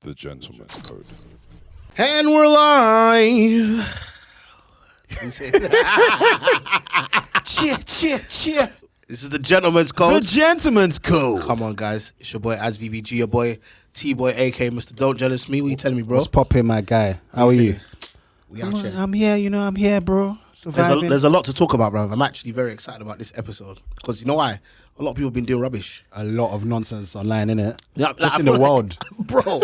The Gentleman's Code. And we're live. Cheer. This is the Gentleman's Code. The Gentleman's Code. Come on, guys. It's your boy Az VVG, your boy T-Boy, AK Mr. Don't Jealous Me. What you telling me, bro? What's poppin', my guy? How are you? We out here. I'm here, I'm here, bro. Surviving. There's a lot to talk about, bro. I'm actually very excited about this episode. Because you know why? A lot of people have been doing rubbish. A lot of nonsense online, innit? Yeah, Just in the world. Bro,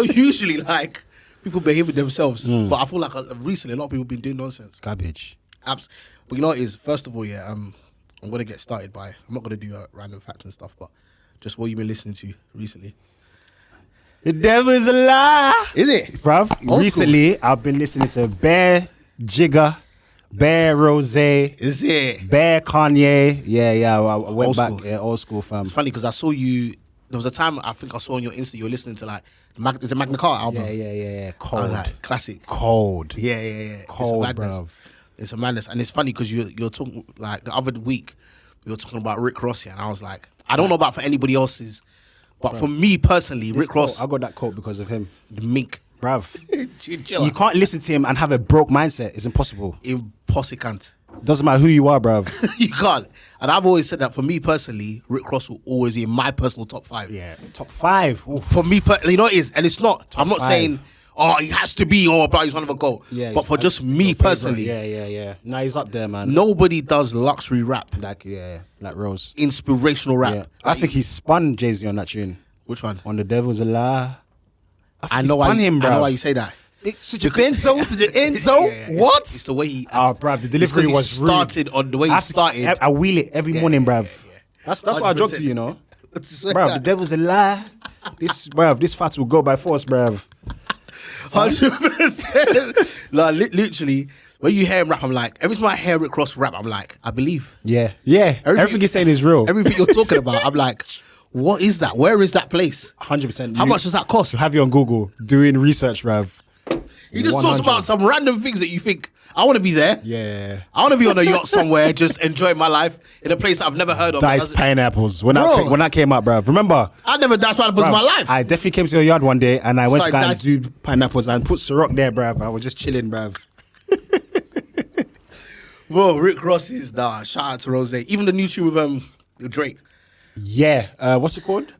usually, like, people behaving themselves. But I feel like recently, a lot of people have been doing nonsense. Garbage. But you know what it is? First of all, yeah, I'm going to get started by, I'm not going to do random facts and stuff, but just what you've been listening to recently. The devil's a lie. Is it? Bruv, recently, I've been listening to Bear Jigger, Bear Rose, Is it? Bear Kanye. Yeah, I went Old back. school. Yeah, old school, fam. It's funny because I saw you, there was a time I think I saw on your Insta, you were listening to like, the Magna Carta album. Yeah. I Cold. was like, classic. Cold. Yeah. Cold, it's a madness. bruv. It's a madness. And it's funny because you're talking, like the other week, we were talking about Rick Ross here, and I was like, I don't know about for anybody else's, but for me personally, Rick Ross, I got that quote because of him. the mink. Bruv. Chill. You can't listen to him and have a broke mindset. It's impossible. Impossible. Doesn't matter who you are, bruv. You can't. And I've always said that for me personally, Rick Ross will always be in my personal top 5. Yeah. Top 5. Oof. For me, you know it is. And it's not. I'm not 5. saying, oh, he has to be, or blah, he's one of a goal. Yeah, but for just me personally, Yeah. Nah, he's up there, man. nobody does luxury rap, Like Rose. inspirational rap. Yeah. I think he spun Jay-Z on that tune. Which one? On The Devil's a Lie. I he know why spun him, I know bruv. why you say that. To the benzo, to the end zone. Yeah. What? It's the way he. Oh, bruv, the delivery he was started rude. on the way he started. I wheel it every morning, bruv. yeah. That's what I joke 100%. to, you know. Bruv, Bruv, the devil's a lie. This fat will go by force, bruv. 100%. Like, literally, when you hear him rap, I'm like, every time I hear Rick Ross rap, I'm like, I believe. Yeah. Everything he's saying is real. Everything you're talking about, I'm like, what is that? Where is that place? 100%. How much does that cost? To have you on Google doing research, bruv. He just 100. talks about some random things that you think, I want to be there. Yeah. I want to be on a yacht somewhere, just enjoying my life in a place that I've never heard of. Diced pineapples. When Bro. that came out, bruv. Remember? I never diced pineapples in my life. I definitely came to your yard one day and I went to Sorry, go and do pineapples and put Ciroc there, bruv. I was just chilling, bruv. Bro, Rick Ross is, shout out to Rose. Even the new tune with Drake. Yeah. What's it called?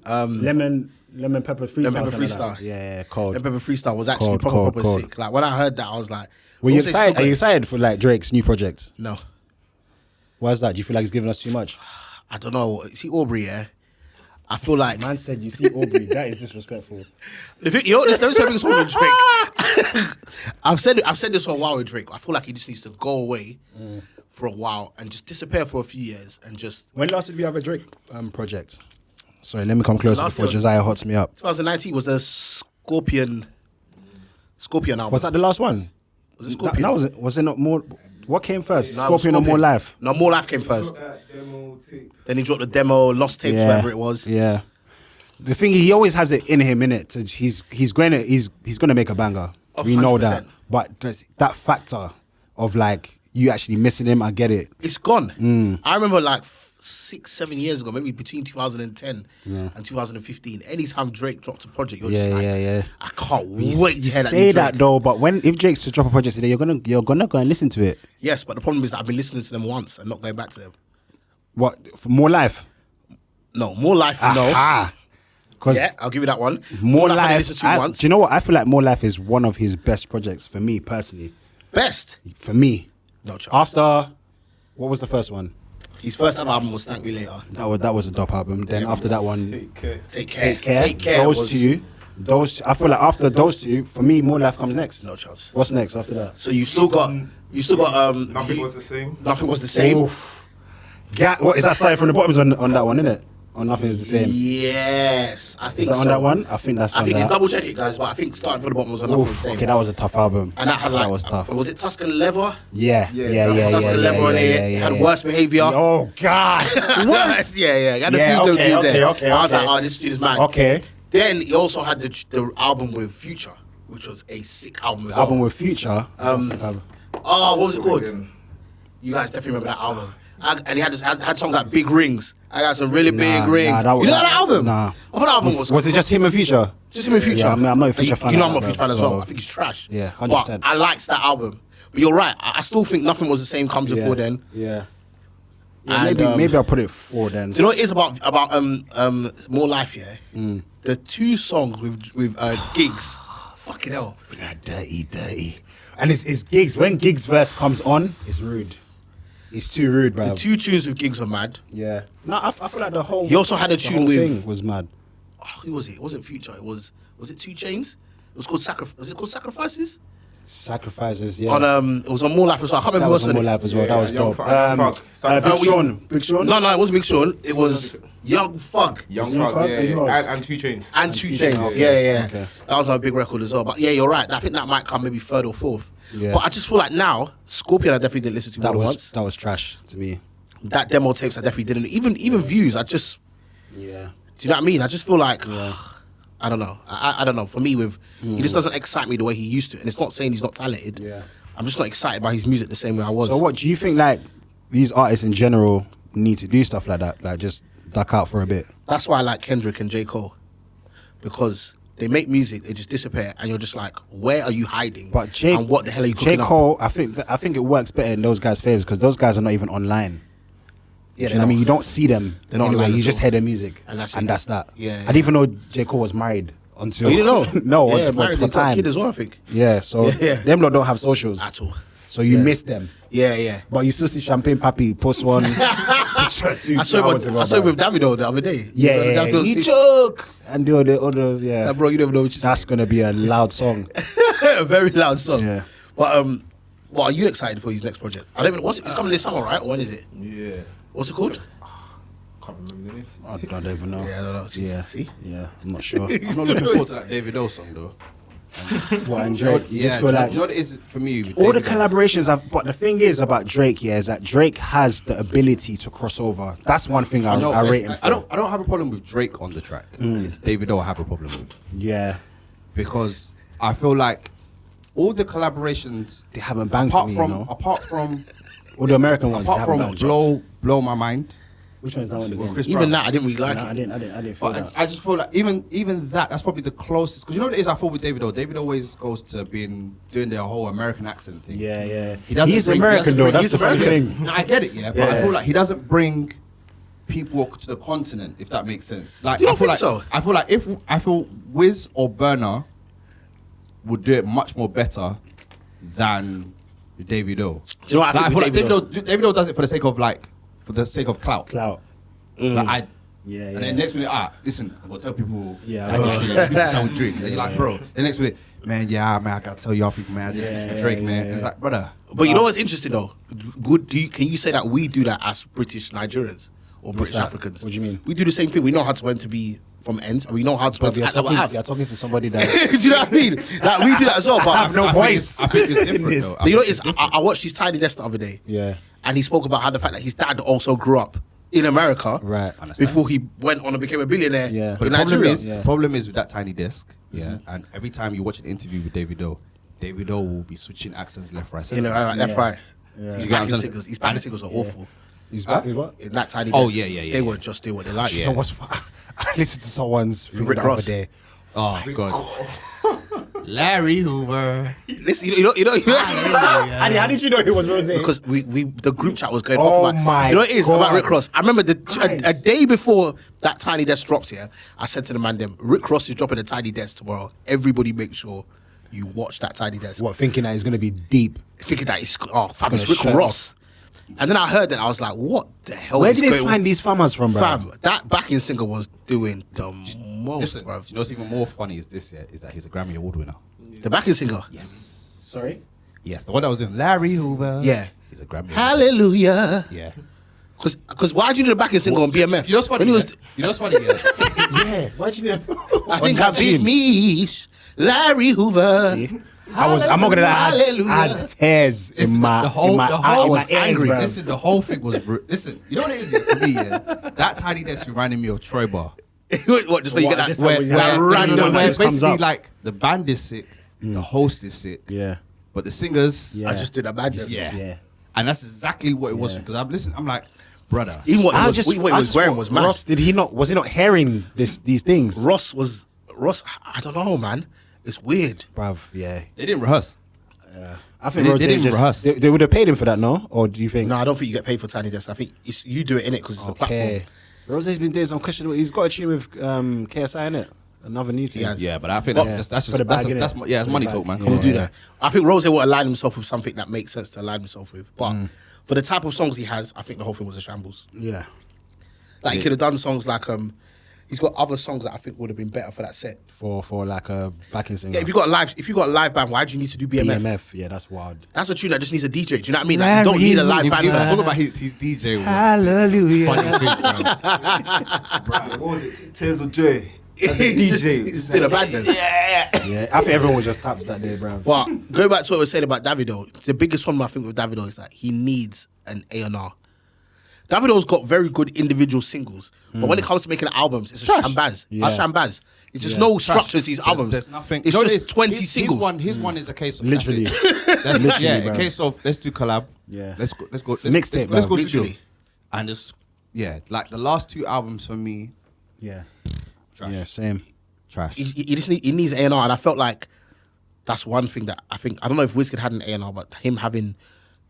Lemon Pepper Freestyle. Lemon Pepper something like Freestyle. that. Yeah, cold. Lemon Pepper Freestyle was actually Cold. proper sick. Like, when I heard that, I was like, Were you what was it excited? still Are you good? excited for like Drake's new project? No. Why is that? Do you feel like he's giving us too much? I don't know. See Aubrey, yeah? I feel like... Man said you see Aubrey. That is disrespectful. You know what? Let me say something with Drake. I've said this for a while with Drake. I feel like he just needs to go away for a while and just disappear for a few years and just... When last did we have a Drake project? Sorry, let me come closer Last before year- Josiah hots me up. 2019 was the Scorpion album. Was that the last one? Was it Scorpion? No, was it not more? What came first? No, it was Scorpion or More Life? No, More Life came first. Then he dropped the demo, Lost Tapes, whatever it was. Yeah. The thing, he always has it in him, innit? He's gonna make a banger. Oh, we know that. 100%. But that factor of like you actually missing him, I get it. It's gone. I remember like 6-7 years ago, maybe between 2010 and 2015. Anytime Drake dropped a project, you're just like, I can't wait to hear that. Say new that Drake. though, but if Drake's to drop a project today, you're gonna go and listen to it. Yes, but the problem is that I've been listening to them once and not going back to them. What for More Life? No, More Life, no. Because Yeah, I'll give you that one. More I Life. listened to once. Do you know what? I feel like More Life is one of his best projects for me personally. Best? For me, No chance. after what was the first one? His first album was Thank Me Later. That was a dope album. Then after that one, Take Care. Those was- two. I feel like after those two, for me, More Life comes next. No chance. What's next after that? So you still got Nothing was the same. Nothing Was the Same. Oof. What is that starting from the bottoms on that one, isn't it? Or Nothing Is the Same. Yes, I think Is that on so. that one? I think that's on I think that. it's double check it, guys, but I think starting from the bottom was Nothing Was the Same. Okay, that was a tough album. And that had like, that was tough. Was it Tuscan Leather? Yeah. Tuscan Leather on it. It had Worst Behavior. Oh God. Worse. yeah. It had Yeah, a few okay, dudes there. okay, I was okay. like, oh, this dude is mad. Okay. Then he also had the album with Future, which was a sick album as Album well. with Future. Oh, what was it called? You guys definitely remember that album. And he had songs like Big Rings. I got some really big rings. Nah, You know that album? Nah. I thought that album was. Was it just him and Future? Just him and Future. Yeah, I'm not a Future fan. You know I'm like not a that, Future fan as so- well. I think he's trash. Yeah, But 100%. I liked that album. But you're right. I still think Nothing Was the Same comes before then. Yeah. And, maybe I'll put it 4 then. Do you know what it is about More Life? Yeah, the 2 songs with Gigs. Fucking hell. Yeah, dirty. And it's Gigs. When Gigs verse comes on, it's rude. It's too rude, bro. The 2 tunes with Gigs were mad. Yeah. No, I feel like the whole. He also had a the tune whole with- thing was mad. Oh, who was it? It wasn't Future. It was it 2 Chainz? It was called Was it called Sacrifices? Sacrifices, yeah. On it was on More Life as well. I can't that remember was what's on on More it. Life as well. Yeah, that was Young dope. Thug, Young Thug. Big Sean. Big Sean. No, it wasn't Big Sean. It was Young Thug Young Young Thug, Thug, yeah, and yeah. yours. And 2 Chainz. and 2 Chainz. Chainz. Okay. Yeah. Okay. That was on a big record as well. But yeah, you're right. I think that might come maybe 3rd or 4th. Yeah. But I just feel like now Scorpion I definitely didn't listen to That more than was once. that was trash to me. That demo tapes I definitely didn't. Even Views. I just. Yeah. Do you know what I mean? I just feel like. I don't know. I don't know. For me, he just doesn't excite me the way he used to. And it's not saying he's not talented. Yeah. I'm just not excited by his music the same way I was. So what do you think? Like these artists in general need to do stuff like that, like just duck out for a bit. That's why I like Kendrick and J. Cole. Because they make music, they just disappear, and you're just like, where are you hiding? But J. and what the hell are you J. cooking up? Cole, I think it works better in those guys' favors because those guys are not even online. Yeah, Do you know what I mean? You don't see them They're not anyway. online You at just all. hear their music, And that's and it. that's that. Yeah, I yeah. didn't even know J. Cole was married until Oh, you didn't know? no, yeah, until married, for they got a time. kid as well, I think. Yeah, so Yeah. them lot don't have socials At all. so you Yeah. miss them. Yeah. But you still see Champagne Papi post one picture I saw it with Davido the other day. Yeah, Davido he sings- choke and do all the others. Yeah, Bro, you never know what you're that's gonna be a loud song. saying. A very loud song. Yeah. But what are you excited for his next project? I don't even. It's coming this summer, right? Or when is it? Yeah. What's it called? Can't remember the name. I don't even know. Yeah, I don't know. Yeah, See? yeah, I'm not sure. I'm not looking forward to that Davido song though. What, and You know, Drake, you yeah, just feel do like you know what it is for me? With all the Davido? collaborations but the thing is about Drake, yeah, is that Drake has the ability to cross over. That's one thing I No, rate him for. I don't have a problem with Drake on the track. It's Davido I have a problem with Yeah, because I feel like all the collaborations they haven't banged for me, you know. apart from All the American ones, they apart haven't from banged. blow my mind. Which one's that one again? Chris Even Brown. that, I didn't really like No, it. I didn't feel But that. I just feel like even that's probably the closest because you know what it is I feel with Davido. David always goes to doing the whole American accent thing. Yeah. He doesn't He's bring- he American doesn't though. bring- That's he's the funny American. thing. No, I get it, yeah, but Yeah. I feel like he doesn't bring people to the continent, if that makes sense. Like You don't I feel think like so? I feel Wiz or Burner would do it much more better than Davido. Do you know what I Like, think with feel like Davido does it for the sake of clout. Clout. Like Yeah, and yeah. then next minute, listen, I'm gonna tell people, Yeah, I bro. this is how we drink. And you're like, bro. The next minute, man, I gotta tell y'all people, man, I did this Yeah, for Drake, yeah, man. yeah. And it's like, brother, But you know what's interesting though? Can you say that we do that as British Nigerians or British that? Africans? What do you mean? We do the same thing. We know how to when to be from ends, and we know how to when But to you're act like we have. you're talking to somebody that Do you know what I mean? Like we do that as well. But have no voice. I think it's different though. But you know, I watched his Tiny Desk the other day. Yeah. And he spoke about how the fact that his dad also grew up in America, Right. before he went on and became a billionaire Yeah. But in the problem Nigeria. is, Yeah. the problem is with that tiny desk, yeah. And every time you watch an interview with Davido will be switching accents left, right, You center. know, right, left, Yeah. right. Yeah. His You get what I'm backing saying? singles, his backing singles are awful. He's Huh? what? In that Tiny Oh, Desk, yeah, yeah, They yeah. would just do what they like. You know what's I listened to someone's thing Rick the other Ross. day. Oh God, Larry Hoover. Listen, you know, How did you know he was Rose? because the group chat was going Oh off about. my You know what it is about God. Rick Ross? I remember a Christ. day before that Tiny Desk drops here, I said to the man, them, Rick Ross is dropping a Tiny Desk tomorrow. Everybody make sure you watch that Tiny Desk. What, thinking that it's gonna be deep? Thinking that it's, fam, gonna it's Rick shut Ross. And then I heard that, I was like, what the hell Where is did they going find these farmers from, bro? Fam, that backing singer was doing the most, Listen, bruv. you know what's even more funny is this? Yeah, is that he's a Grammy Award winner. The backing singer. Yes, Sorry. yes, the one that was in Larry Hoover. Yeah. he's a Grammy. Award Hallelujah. winner. Yeah. Because why did you do the backing singer on BMF? You know what's funny? When he was, Yeah? You know what's funny? Yeah. Yeah. Why'd you know? I think I beat me, Larry Hoover. See? I'm not gonna lie. I Hallelujah. had tears in my the whole I was angry. bro. Listen, the whole thing was. Listen, you know what it is for me? Yeah, that Tiny Desk reminded me of Troy Bar. What, just where you What, get this that? time Where random where just comes basically up. like the band is sick, the host is sick, Yeah. but the singers, Yeah. I just did a bad. yeah. Yeah. And that's exactly what it was Yeah. because I'm listening. I'm like, brother. Even what I he was wearing thought was mad. Ross, was he not hearing these things? Ross, I don't know, man. It's weird. Bruv, yeah. They didn't rehearse. I think They Rose didn't just rehearse. they would have paid him for that, no? Or do you think? No, I don't think you get paid for Tiny Desk. I think you do it in it because it's the platform. Rose's been doing some questionable. He's got a tune with KSI in it. Another new team. Yes. Yeah, but I think Yeah. that's For the bag, innit? it's For money the talk, bag. man. Yeah. We'll do that. I think Rose will align himself with something that makes sense to align himself with. But for the type of songs he has, I think the whole thing was a shambles. Yeah. Like he could have done songs like he's got other songs that I think would have been better for that set. For like a backing singer. Yeah, if you got a live band, why do you need to do BMF? BMF, yeah, that's wild. That's a tune that just needs a DJ. Do you know what I mean? Like, you don't need a live band. It's for all that. about his DJ. was Hallelujah. Funny things, bro. What was it? Tears of Joy. And the DJ. It's still a madness. Yeah, I think everyone was just taps that day, bro. But going back to what we were saying about Davido, the biggest problem I think with Davido is that he needs an A&R. Davido's got very good individual singles, but when it comes to making albums, it's a shambaz. Yeah. A shambaz. It's just no structure to these albums. There's nothing. It's You know just what it is? 20 singles. His one is a case of Literally. that's it. Literally, yeah, bro. a case of let's do collab. Yeah. Let's go. Mixtape, Let's bro. go studio. Literally. And just like the last two albums for me, Yeah. trash. Yeah, same. Trash. He needs A&R, and I felt like that's one thing that I don't know if Wizkid had an A&R, but him having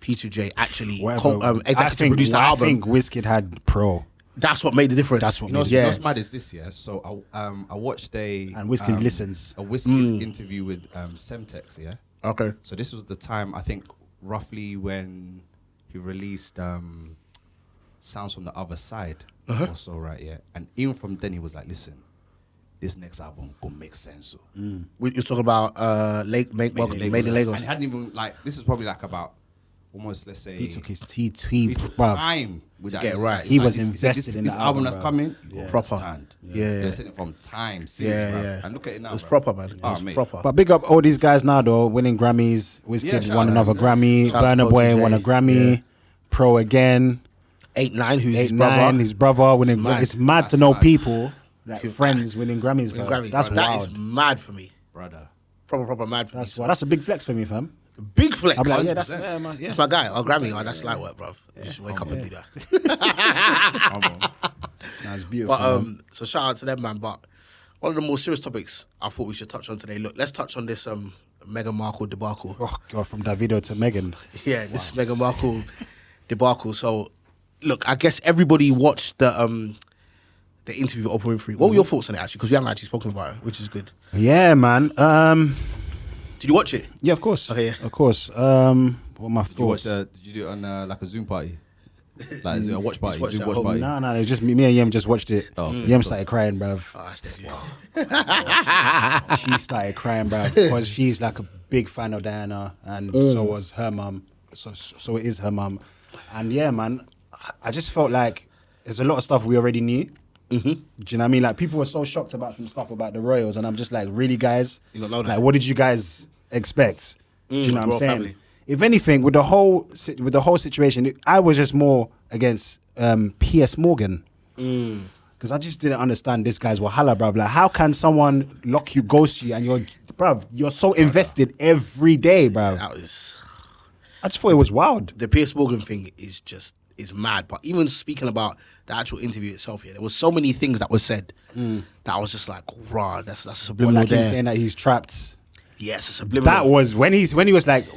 P2J actually executive produce the I album, think Wizkid had Pro. that's what made the difference. That's what You know, made you know yeah. what's mad is this year. So I watched And Wizkid listens. a Wizkid interview with Semtex. Yeah. Okay. So this was the time, I think, roughly when he released Sounds from the Other Side also, right? Yeah. And even from then, he was like, listen, this next album gonna make sense. So. You're talking about Made in Lagos. And he hadn't even, like, this is probably like about almost, let's say, He took his he took bruv. time with that. get it right. He Like, was this- invested in this that album album, that's bruv. coming. You Yeah. gotta Proper. understand. Yeah. They're sitting from time, since, Yeah, bruv. yeah. And look at it now. It was bruv. proper, man. It Oh, was mate. proper. But big up all these guys now, though, winning Grammys. Yeah, Wizkid shout won out another to them. Grammy. Shout out to Burna Boy P2J. won a Grammy. Yeah. Pro again. 8-9, who's his 8-9, brother. his brother winning. It's mad. It's mad to That's know mad. people, like friends winning Grammys. Winning bro. Grammys, That's bro. That wild. is mad for me. Brother. Proper mad for That's me. wild. That's a big flex for me, fam. Big flex. I'm like, yeah, 100%. man. Yeah. That's my guy. I'll Grammy. Oh, that's light work, bro. Just wake up and do that. That's beautiful. But man. so shout out to them, man. But one of the more serious topics I thought we should touch on today. Look, let's touch on this Meghan Markle debacle. Oh God, from Davido to Meghan. Yeah, this Meghan Markle debacle. So, look, I guess everybody watched the interview with Oprah Winfrey. What were your thoughts on it, actually? Because we haven't actually spoken about it, which is good. Yeah, man. Did you watch it? Yeah, of course. Okay, yeah. Of course. What my Did you watch? thoughts? Did you do it on like a Zoom party? Like is it a watch party? watched Zoom it at watch home. party. No, it's just me and Yem just watched it. Oh, Yem started crying, bruv. Oh, that's dead. She started crying, bruv, because she's like a big fan of Diana, and so was her mum. So it is her mum, and yeah, man, I just felt like there's a lot of stuff we already knew. Do you know what I mean? Like people were so shocked about some stuff about the royals, and I'm just like, really, guys? You don't know that. Like, what did you guys expect? Do you know what I'm royal saying? family. If anything, with the whole situation, I was just more against P.S. Morgan. Because I just didn't understand this guy's wahala, bruv. Like, how can someone lock you, ghost you, and you're so invested every day, bruv? That was... I just thought it was wild. The Piers Morgan thing is mad. But even speaking about the actual interview itself, yeah, there was so many things that was said that I was just like, rah, that's a Or subliminal like him there. saying that he's trapped. Yes, a subliminal. That was when he was like,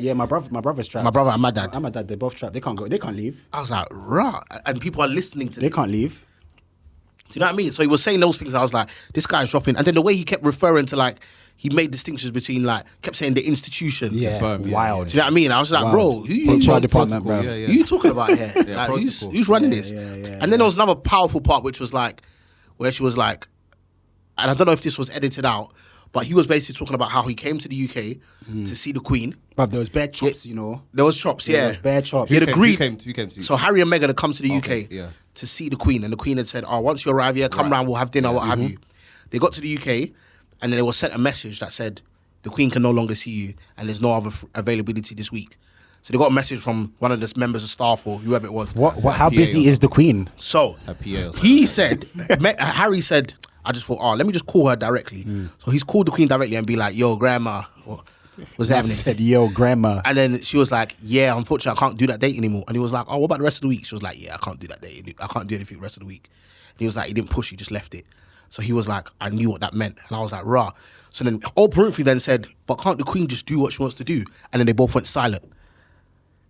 yeah, my brother's trapped. My brother and my dad. And my dad, they're both trapped. They can't leave. I was like, rah. And people are listening to They this. can't leave. Do you know what I mean? So he was saying those things. I was like, this guy's dropping. And then the way he kept referring to, like, he made distinctions between, like, kept saying the institution. Yeah, Firm, yeah, wild. Do you know what I mean? I was like, Wow. bro, who you HR department, Protocol, bruv. yeah, yeah. who you talking about here? Yeah, Like, protocol. who's running this? yeah, And then there was another powerful part, which was like, where she was like, and I don't know if this was edited out, but he was basically talking about how he came to the UK to see the Queen. Bruv, there was bare chops, you know. There was chops, There yeah. was bare chops. He had Who agreed. came to So Harry and Meghan had come to the Okay, UK yeah. to see the Queen, and the Queen had said, "Oh, once you arrive here, come round, we'll have dinner, what have you." They got to the UK, and then they were sent a message that said, "The Queen can no longer see you, and there's no other availability this week." So they got a message from one of the members of staff or whoever it was. What? How PA busy or is the Queen? So Her PA or something. he said, Harry said, I just thought, oh, let me just call her directly. So he's called the Queen directly and be like, yo, grandma, was there. Said, yo, grandma. And then she was like, yeah, unfortunately, I can't do that date anymore. And he was like, oh, what about the rest of the week? She was like, yeah, I can't do that date. I can't do anything the rest of the week. And he was like, he didn't push, he just left it. So he was like, I knew what that meant. And I was like, rah. So then Oprah Winfrey then said, but can't the Queen just do what she wants to do? And then they both went silent.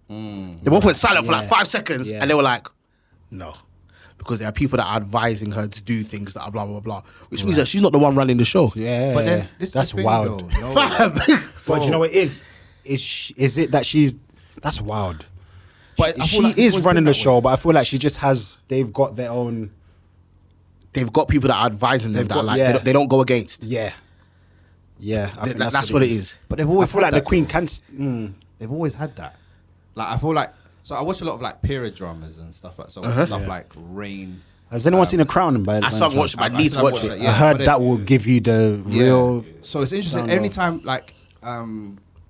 They both went silent for like 5 seconds. And they were like, no. Because there are people that are advising her to do things that are blah, blah, blah. Which means that she's not the one running the show. Yeah. But then this that's is the thing, wild. though, you know? But you know what it is? Is it that she's... That's wild. But I She feel like it's is always running been the that show, way. but I feel like she just has... They've got their own... They've got people that are advising them They've that got- like yeah. they don't go against. Yeah. Yeah. I think That's what it is. But they've I always feel had like the that, Queen though. can... They've always had that. Like I feel like so I watch a lot of like period dramas and stuff like stuff like Rain. Has anyone seen The Crown? I still haven't watched it, but I need to watch it. Yeah, I heard but that will give you the real... So it's interesting. Download. Anytime like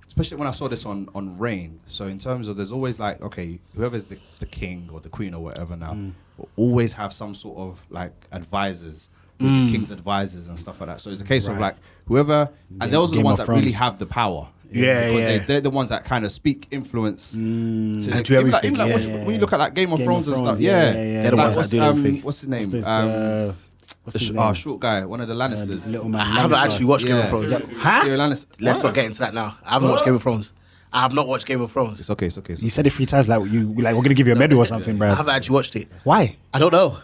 especially when I saw this on Rain. So in terms of there's always like, okay, whoever's the king or the queen or whatever now will always have some sort of like advisors. Who's the king's advisors and stuff like that. So it's a case of like whoever, and those are the Game ones of that really Thrones. have the power. Yeah, because yeah. they're the ones that kind of speak influence And to even like, everything, when you look at like Game of Game Thrones of and stuff, Thrones, yeah, They're the ones that do everything. What's his name? What's The his name? short guy, one of the Lannisters. Little man. I haven't actually watched Game of Thrones. Huh? Tyrion Lannister. Let's not get into that now. I haven't watched Game of Thrones. I have not watched Game of Thrones. It's okay. It's okay. You said it 3 times like we're gonna give you a medal or something, bro. I haven't actually watched it. Why? I don't know.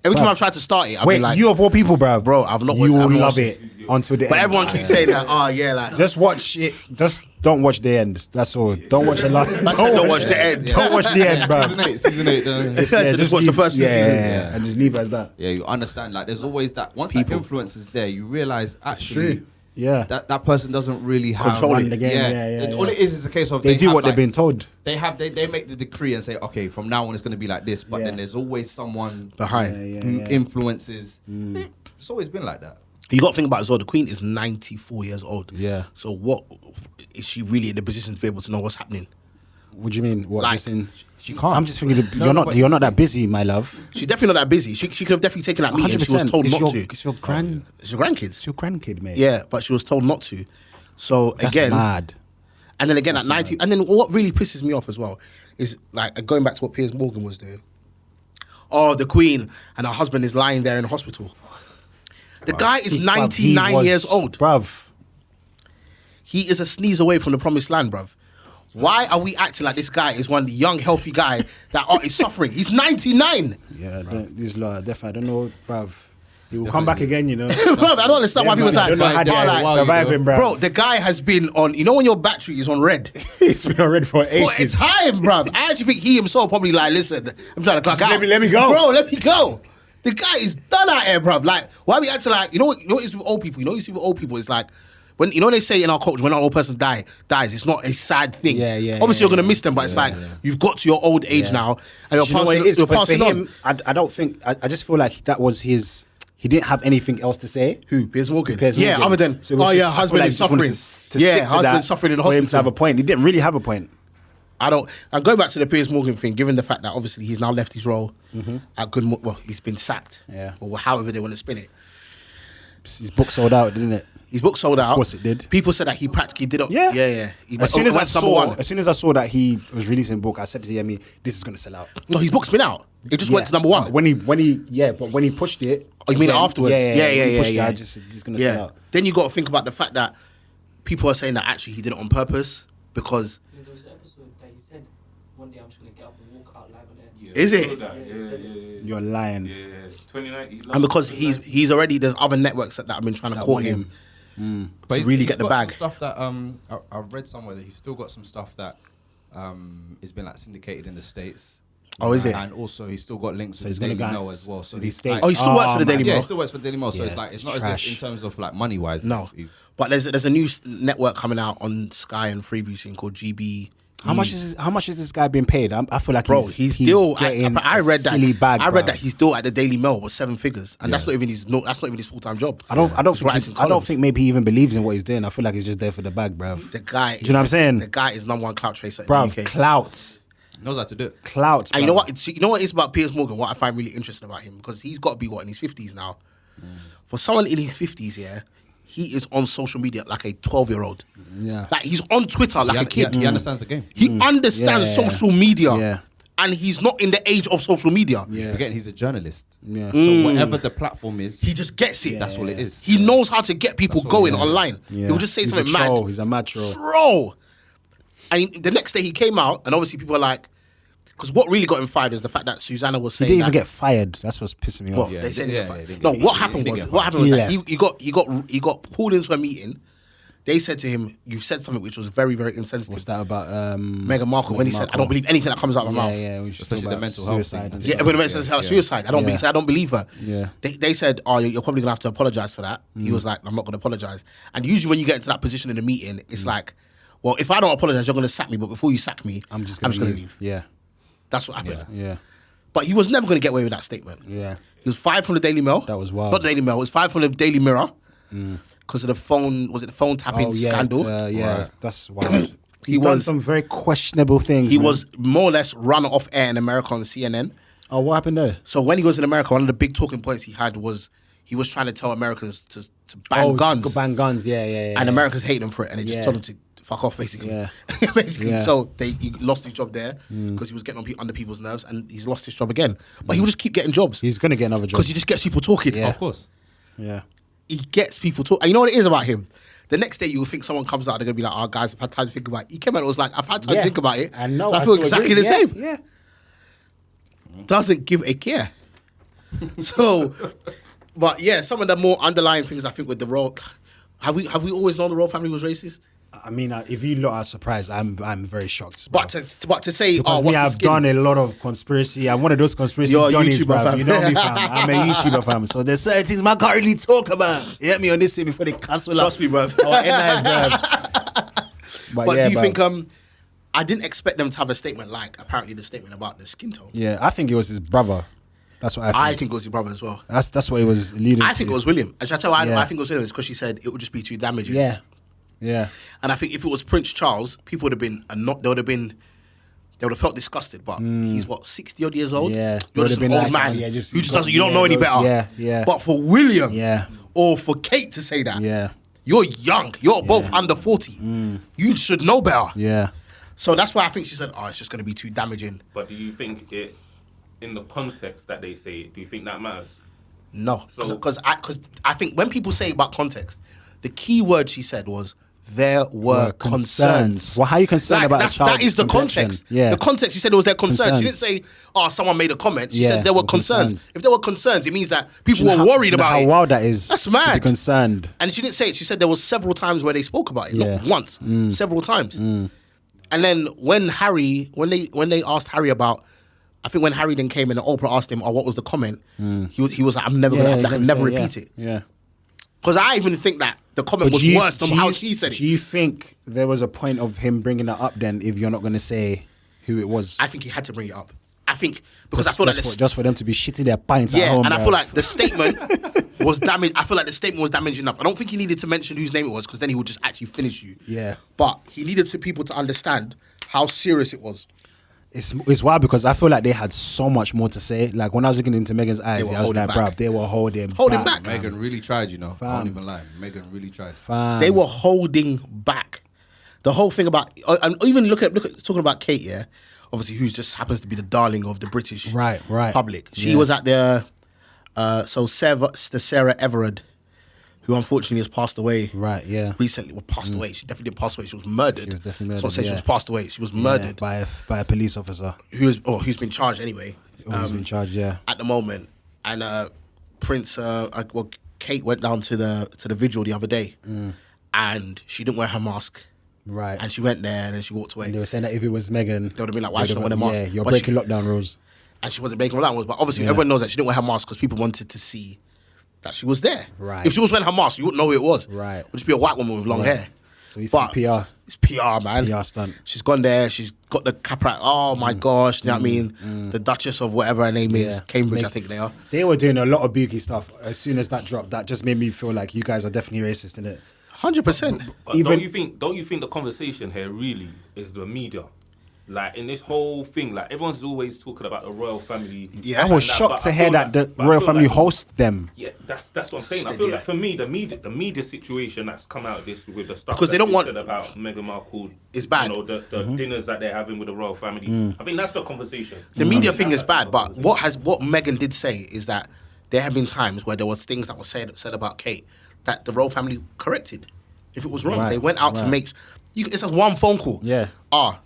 Every time I've tried to start it, I've Wait, been like, you of all people, bro. Bro, I've not You watched- I will haven't love watched it until the but end. everyone keeps saying that. Oh yeah, like Just watch it. Just don't watch the end. That's all. Don't watch the last. I said don't watch the end. Don't watch the end, bro. Season 8. Just watch the first few yeah, seasons. yeah, and just leave it as that. Yeah, you understand. Like, there's always that. Once People. that influence is there, you realize actually Yeah. that person doesn't really have Control Run it. the game. Yeah. All it is a case of They do have, what they've like, been told. They make the decree and say, okay, from now on it's going to be like this. But then there's always someone behind. who influences. It's always been like that. You got to think about it as well. The Queen is 94 years old. Yeah. So what is she really in the position to be able to know what's happening? What do you mean? What? Like, Just in, she can't. I'm just thinking No, no, but you're not that busy, my love. She's definitely not that busy. She could have definitely taken that meeting. She was told not to. It's your grand. It's your grandkids. It's your grandkid, mate. Yeah, but she was told not to. So That's again, mad. and then again at 90, and then what really pisses me off as well is like going back to what Piers Morgan was doing. Oh, the Queen and her husband is lying there in the hospital. The guy is 99 years old. Bruv. He is a sneeze away from the promised land, bruv. Why are we acting like this guy is one young, healthy guy that is suffering? He's 99. Yeah, this law definitely. I don't know, bruv. He will come back again, you know. Bruv, I don't understand why people say, I don't know how oh, they're like, surviving, bruv. bro, the guy has been on, you know when your battery is on red? He's been on red for For a ages. time, bruv. I actually think he himself probably like, listen, I'm trying to clock out. Let me go. Bro, let me go. The guy is done out here, bruv. Like, why we acting like, you know what it is with old people? You know what it is with old people? It's like, when you know they say in our culture when an old person dies, it's not a sad thing. Yeah, Obviously, you're gonna miss them, but it's like you've got to your old age now, and Do you know what it is? you're For passing on. him, I don't think. I just feel like that was his. He didn't have anything else to say. Who? Piers Morgan. Piers Yeah, Morgan. other than So it was oh just- yeah, I feel husband like is he just wanted suffering. to Yeah, stick to husband that suffering in the for him to have a hospital. point. He didn't really have a point. I don't. And going back to the Piers Morgan thing, given the fact that obviously he's now left his role at Good, well, he's been sacked. Yeah. Or however they want to spin it. His book sold out, didn't it? His book sold out. Of course it did. People said that he practically did it. Yeah. Yeah. He As soon as went number one. I saw that he was releasing a book, I said to Yemi, "This is gonna sell out." No, his book's been out. It just went to number one. But when he pushed it. Oh, you mean then- afterwards? Yeah. Yeah. When he pushed it, I just it's gonna sell out. Then you got to think about the fact that people are saying that actually he did it on purpose because There was an episode that he said, one day I'm just going to get up and walk out live on air. Yeah, Is I it? saw that. Yeah. You're lying. Yeah, 2019. and because he's already there's other networks that have been trying to court want him. But To he's- really he's get the got bag. some stuff that I read somewhere that he's still got some stuff that has been like syndicated in the States. Oh, is it? And also he's still got links with he's the gonna Daily go- Mail as well. So to the he's States. Oh, he still works for the Daily yeah, Mail. he still works for the Daily Mail. So Yeah, it's like it's not it's as trash. if in terms of like money wise. No, he's but there's a new network coming out on Sky and Freeview soon called GB. How much is this guy being paid? I feel like Bro, he's still. getting I read that. silly bag. I read bruv. that he's still at the Daily Mail with 7 figures, and that's not even his. That's not even his full time job. I don't He's writing think I don't columns. think maybe he even believes in what he's doing. I feel like he's just there for the bag, bruv. The guy. Do you know what I'm saying? The guy is number one clout tracer in Bruv, the UK. clout. knows how to do it. Clout. And you know bruv. what? You know what it is about Piers Morgan? What I find really interesting about him because he's got to be in his 50s now. For someone in his 50s, yeah, he is on social media like a 12-year-old. Yeah. Like he's on Twitter like a kid. He understands the game. He understands Yeah, yeah. social media. Yeah. And he's not in the age of social media. You're forgetting he's a journalist. Yeah. So whatever the platform is, He just gets it. that's all it is. He knows how to get people That's all going he is. online. Yeah. He'll just say He's something a troll. mad. He's a mad troll. Bro. And the next day he came out, and obviously people are like, because what really got him fired is the fact that Susanna was He saying didn't even that. get fired. That's what's pissing me Well, off. Yeah, they he said did- he got yeah, fired. he didn't No, get- what he happened didn't was get what fired. happened was that He left. he got pulled into a meeting. They said to him, "You've said something which was very, very insensitive." What's that about? Meghan Markle when he said, "I don't believe anything that comes out of my mouth." Yeah, we should Especially talk the about mental health suicide thing. and Yeah, stuff. when it mentions suicide, I don't believe. I don't believe her. Yeah. They said, "Oh, you're probably gonna have to apologize for that." He was like, "I'm not gonna apologize." And usually, when you get into that position in a meeting, it's like, "Well, if I don't apologize, you're gonna sack me. But before you sack me, I'm just gonna leave. Yeah. That's what happened. Yeah. But he was never gonna get away with that statement. Yeah. He was fired from the Daily Mail. That was wild. Not the Daily Mail. It was fired from the Daily Mirror because of the phone. Was it the phone tapping scandal? Yeah, that's wild. He He's done was- some very questionable things. He man. was more or less run off air in America on CNN. Oh, what happened there? So when he was in America, one of the big talking points he had was he was trying to tell Americans to ban guns, Ban guns. Yeah. and Americans hate him for it, and they just Yeah. told him to fuck off, basically. Yeah. basically. Yeah. So he lost his job there because he was getting under people's nerves, and he's lost his job again. But he will just keep getting jobs He's gonna get another job. because he just gets people talking. Yeah. Of course. Yeah. He gets people talking. And you know what it is about him? The next day, you'll think someone comes out, they're gonna be like, "Oh, guys, I've had time to think about it." He came out and was like, "I've had time to think about it." I know. And I feel still exactly agree. the same. Yeah. Doesn't give a care. So, but yeah, some of the more underlying things I think with the royal, have we always known the royal family was racist? I mean, if you lot are surprised, I'm very shocked. But to say, because what's the I've skin? done a lot of conspiracy. I'm one of those conspiracy You're a Donnies, YouTuber, bruv. fam. You know me, fam. I'm a YouTuber, fam. So there's certain things man can't really talk about. You get me on this thing before they cancel. Trust me, bruv. Oh, nice, bruv. But yeah, do you bruv. think I didn't expect them to have a statement like apparently the statement about the skin tone. Yeah, I think it was his brother. That's what I think. I think it was your brother as well. That's what he was leading I to. think it was William. And shall I tell you why Yeah. I think it was William? It's because she said it would just be too damaging. Yeah. Yeah. And I think if it was Prince Charles, people would have been they would have felt disgusted. But he's what, 60 odd years old? Yeah. You're Would just have an been old like, man oh, yeah, just who just got- doesn't, you don't yeah, know any those- better. yeah, yeah. But for William Yeah. or for Kate to say that, Yeah. you're young, you're both under 40. You should know better. Yeah. So that's why I think she said, "Oh, it's just going to be too damaging." But do you think it, in the context that they say it, do you think that matters? No, So- because I think when people say about context, the key word she said was there were concerns. Well, how are you concerned about a that child's is the complexion? context. Yeah. The context. She said it was their concerns. She Concerns. didn't say, "Oh, someone made a comment." She Yeah, said there were were concerns. concerns. If there were concerns, it means that people Do you know were how- worried do you know about how it. wild that is. That's To mad. be concerned. And she didn't say it. She said there was several times where they spoke about it, Yeah. not once, several times. And then when they asked Harry about, I think when Harry then came in and Oprah asked him, "Oh, what was the comment?" He was like, "I'm never Yeah, gonna, I can never repeat it." Yeah. Because I even think that the comment was worse than how she said Do it. you think there was a point of him bringing it up then if you're not going to say who it was? I think he had to bring it up. I think because I feel like just for them to be shitting their pints at yeah, home. and I bruv. feel like the statement was damaged. I feel like the statement was damaged enough. I don't think he needed to mention whose name it was because then he would just actually finish you. Yeah. But he needed people to understand how serious it was. It's wild because I feel like they had so much more to say. Like when I was looking into Megan's eyes, were I was holding like, back. bruv, they were holding back. Meghan really tried, you know. I Fam. won't even lie. Meghan really tried. Fam. They were holding back. The whole thing about, and even look at talking about Kate, yeah, obviously who just happens to be the darling of the British Right. public. She Yeah. was at the Sarah Everard, who unfortunately has passed away. Right, yeah. Recently, passed away. She definitely didn't pass away. She was murdered. She was definitely So I murdered, said she yeah. was passed away. She was Yeah, murdered. by a police officer Who's been charged anyway. who's been charged. Yeah. At the moment, and Kate went down to the vigil the other day, and she didn't wear her mask. Right. And she went there and then she walked away. And they were saying that if it was Megan, They would have been like, why she don't wear the mask? Yeah, you're But breaking she- lockdown rules. And she wasn't breaking all that rules. But obviously, Yeah. everyone knows that she didn't wear her mask because people wanted to see that she was there. Right. If she was wearing her mask, you wouldn't know who it was. Right. It would just be a white woman with long Right. hair. So it's But PR. It's PR, man. PR stunt. She's gone there. She's got the capra. Oh, my gosh. You know what I mean? The Duchess of whatever her name is. Yeah. Cambridge, I think they are. They were doing a lot of bookie stuff. As soon as that dropped, that just made me feel like you guys are definitely racist, innit? 100%. But Even- don't you think the conversation here really is the media? Like in this whole thing, like everyone's always talking about the royal family. Yeah. I was and that, shocked but to I hear feel that the but I royal feel family like- host them. Yeah, that's what I'm saying. I Instead, feel yeah. like for me, the media situation that's come out of this with the stuff Because they that's don't been want- said about Meghan Markle, It's bad. You know, the dinners that they're having with the royal family. I think that's the conversation. The media thing That's is bad, the but conversation. what Meghan did say is that there have been times where there was things that were said about Kate that the royal family corrected. If it was wrong, Right, they went out to right. make. It's just one phone call. Yeah.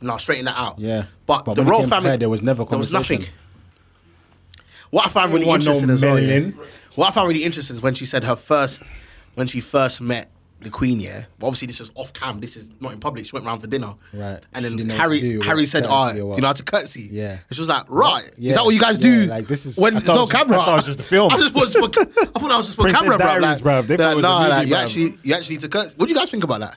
No, straighten that out. Yeah. but But the when it royal came to family, her, there was never There was nothing. conversation. What I found really want no interesting as well, yeah, meddling. what I found really interesting is when she said when she first met the Queen, yeah. But obviously, this is off cam. This is not in public. She went round for dinner. Right. And She then didn't know what to do, Harry what, said, courtesy do or what? you know how to curtsy? Yeah. And she was like, right. Yeah. Is that what you guys Yeah, do? like, this is- when I there's thought it no was just- camera. I thought it was just a film. I thought that was just for Princess camera, bro. Diaries, bruv. They thought it was a nah, movie, you bruv. actually need to curtsy. What do you guys think about that?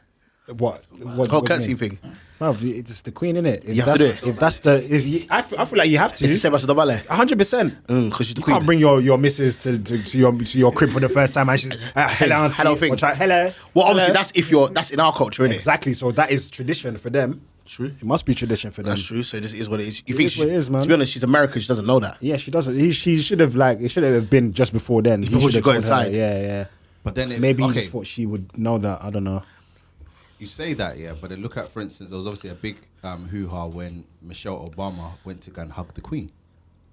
What? The whole curtsy thing. Bruv, it's the Queen, innit? If You have to that's- do it. If that's the, I feel like you have to. It's the same as the ballet. 100%. Because she's the You Queen. can't bring your missus to your crib for the first time and she's hello auntie. Hello thing. Or try, hello. Well, obviously, hello. that's in our culture, innit? Exactly. So that is tradition for them. True. It must be tradition for them. That's true. So this is what it is. You It think is what it is, man. To be honest, she's American. She doesn't know that. Yeah, she doesn't. He should have it should have been just before then. He Before should she have got told her. inside. Yeah, yeah. But then Maybe he okay, just thought she would know that. I don't know. you say that, yeah, but then look at, for instance, there was obviously a big hoo-ha when Michelle Obama went to go and hug the Queen.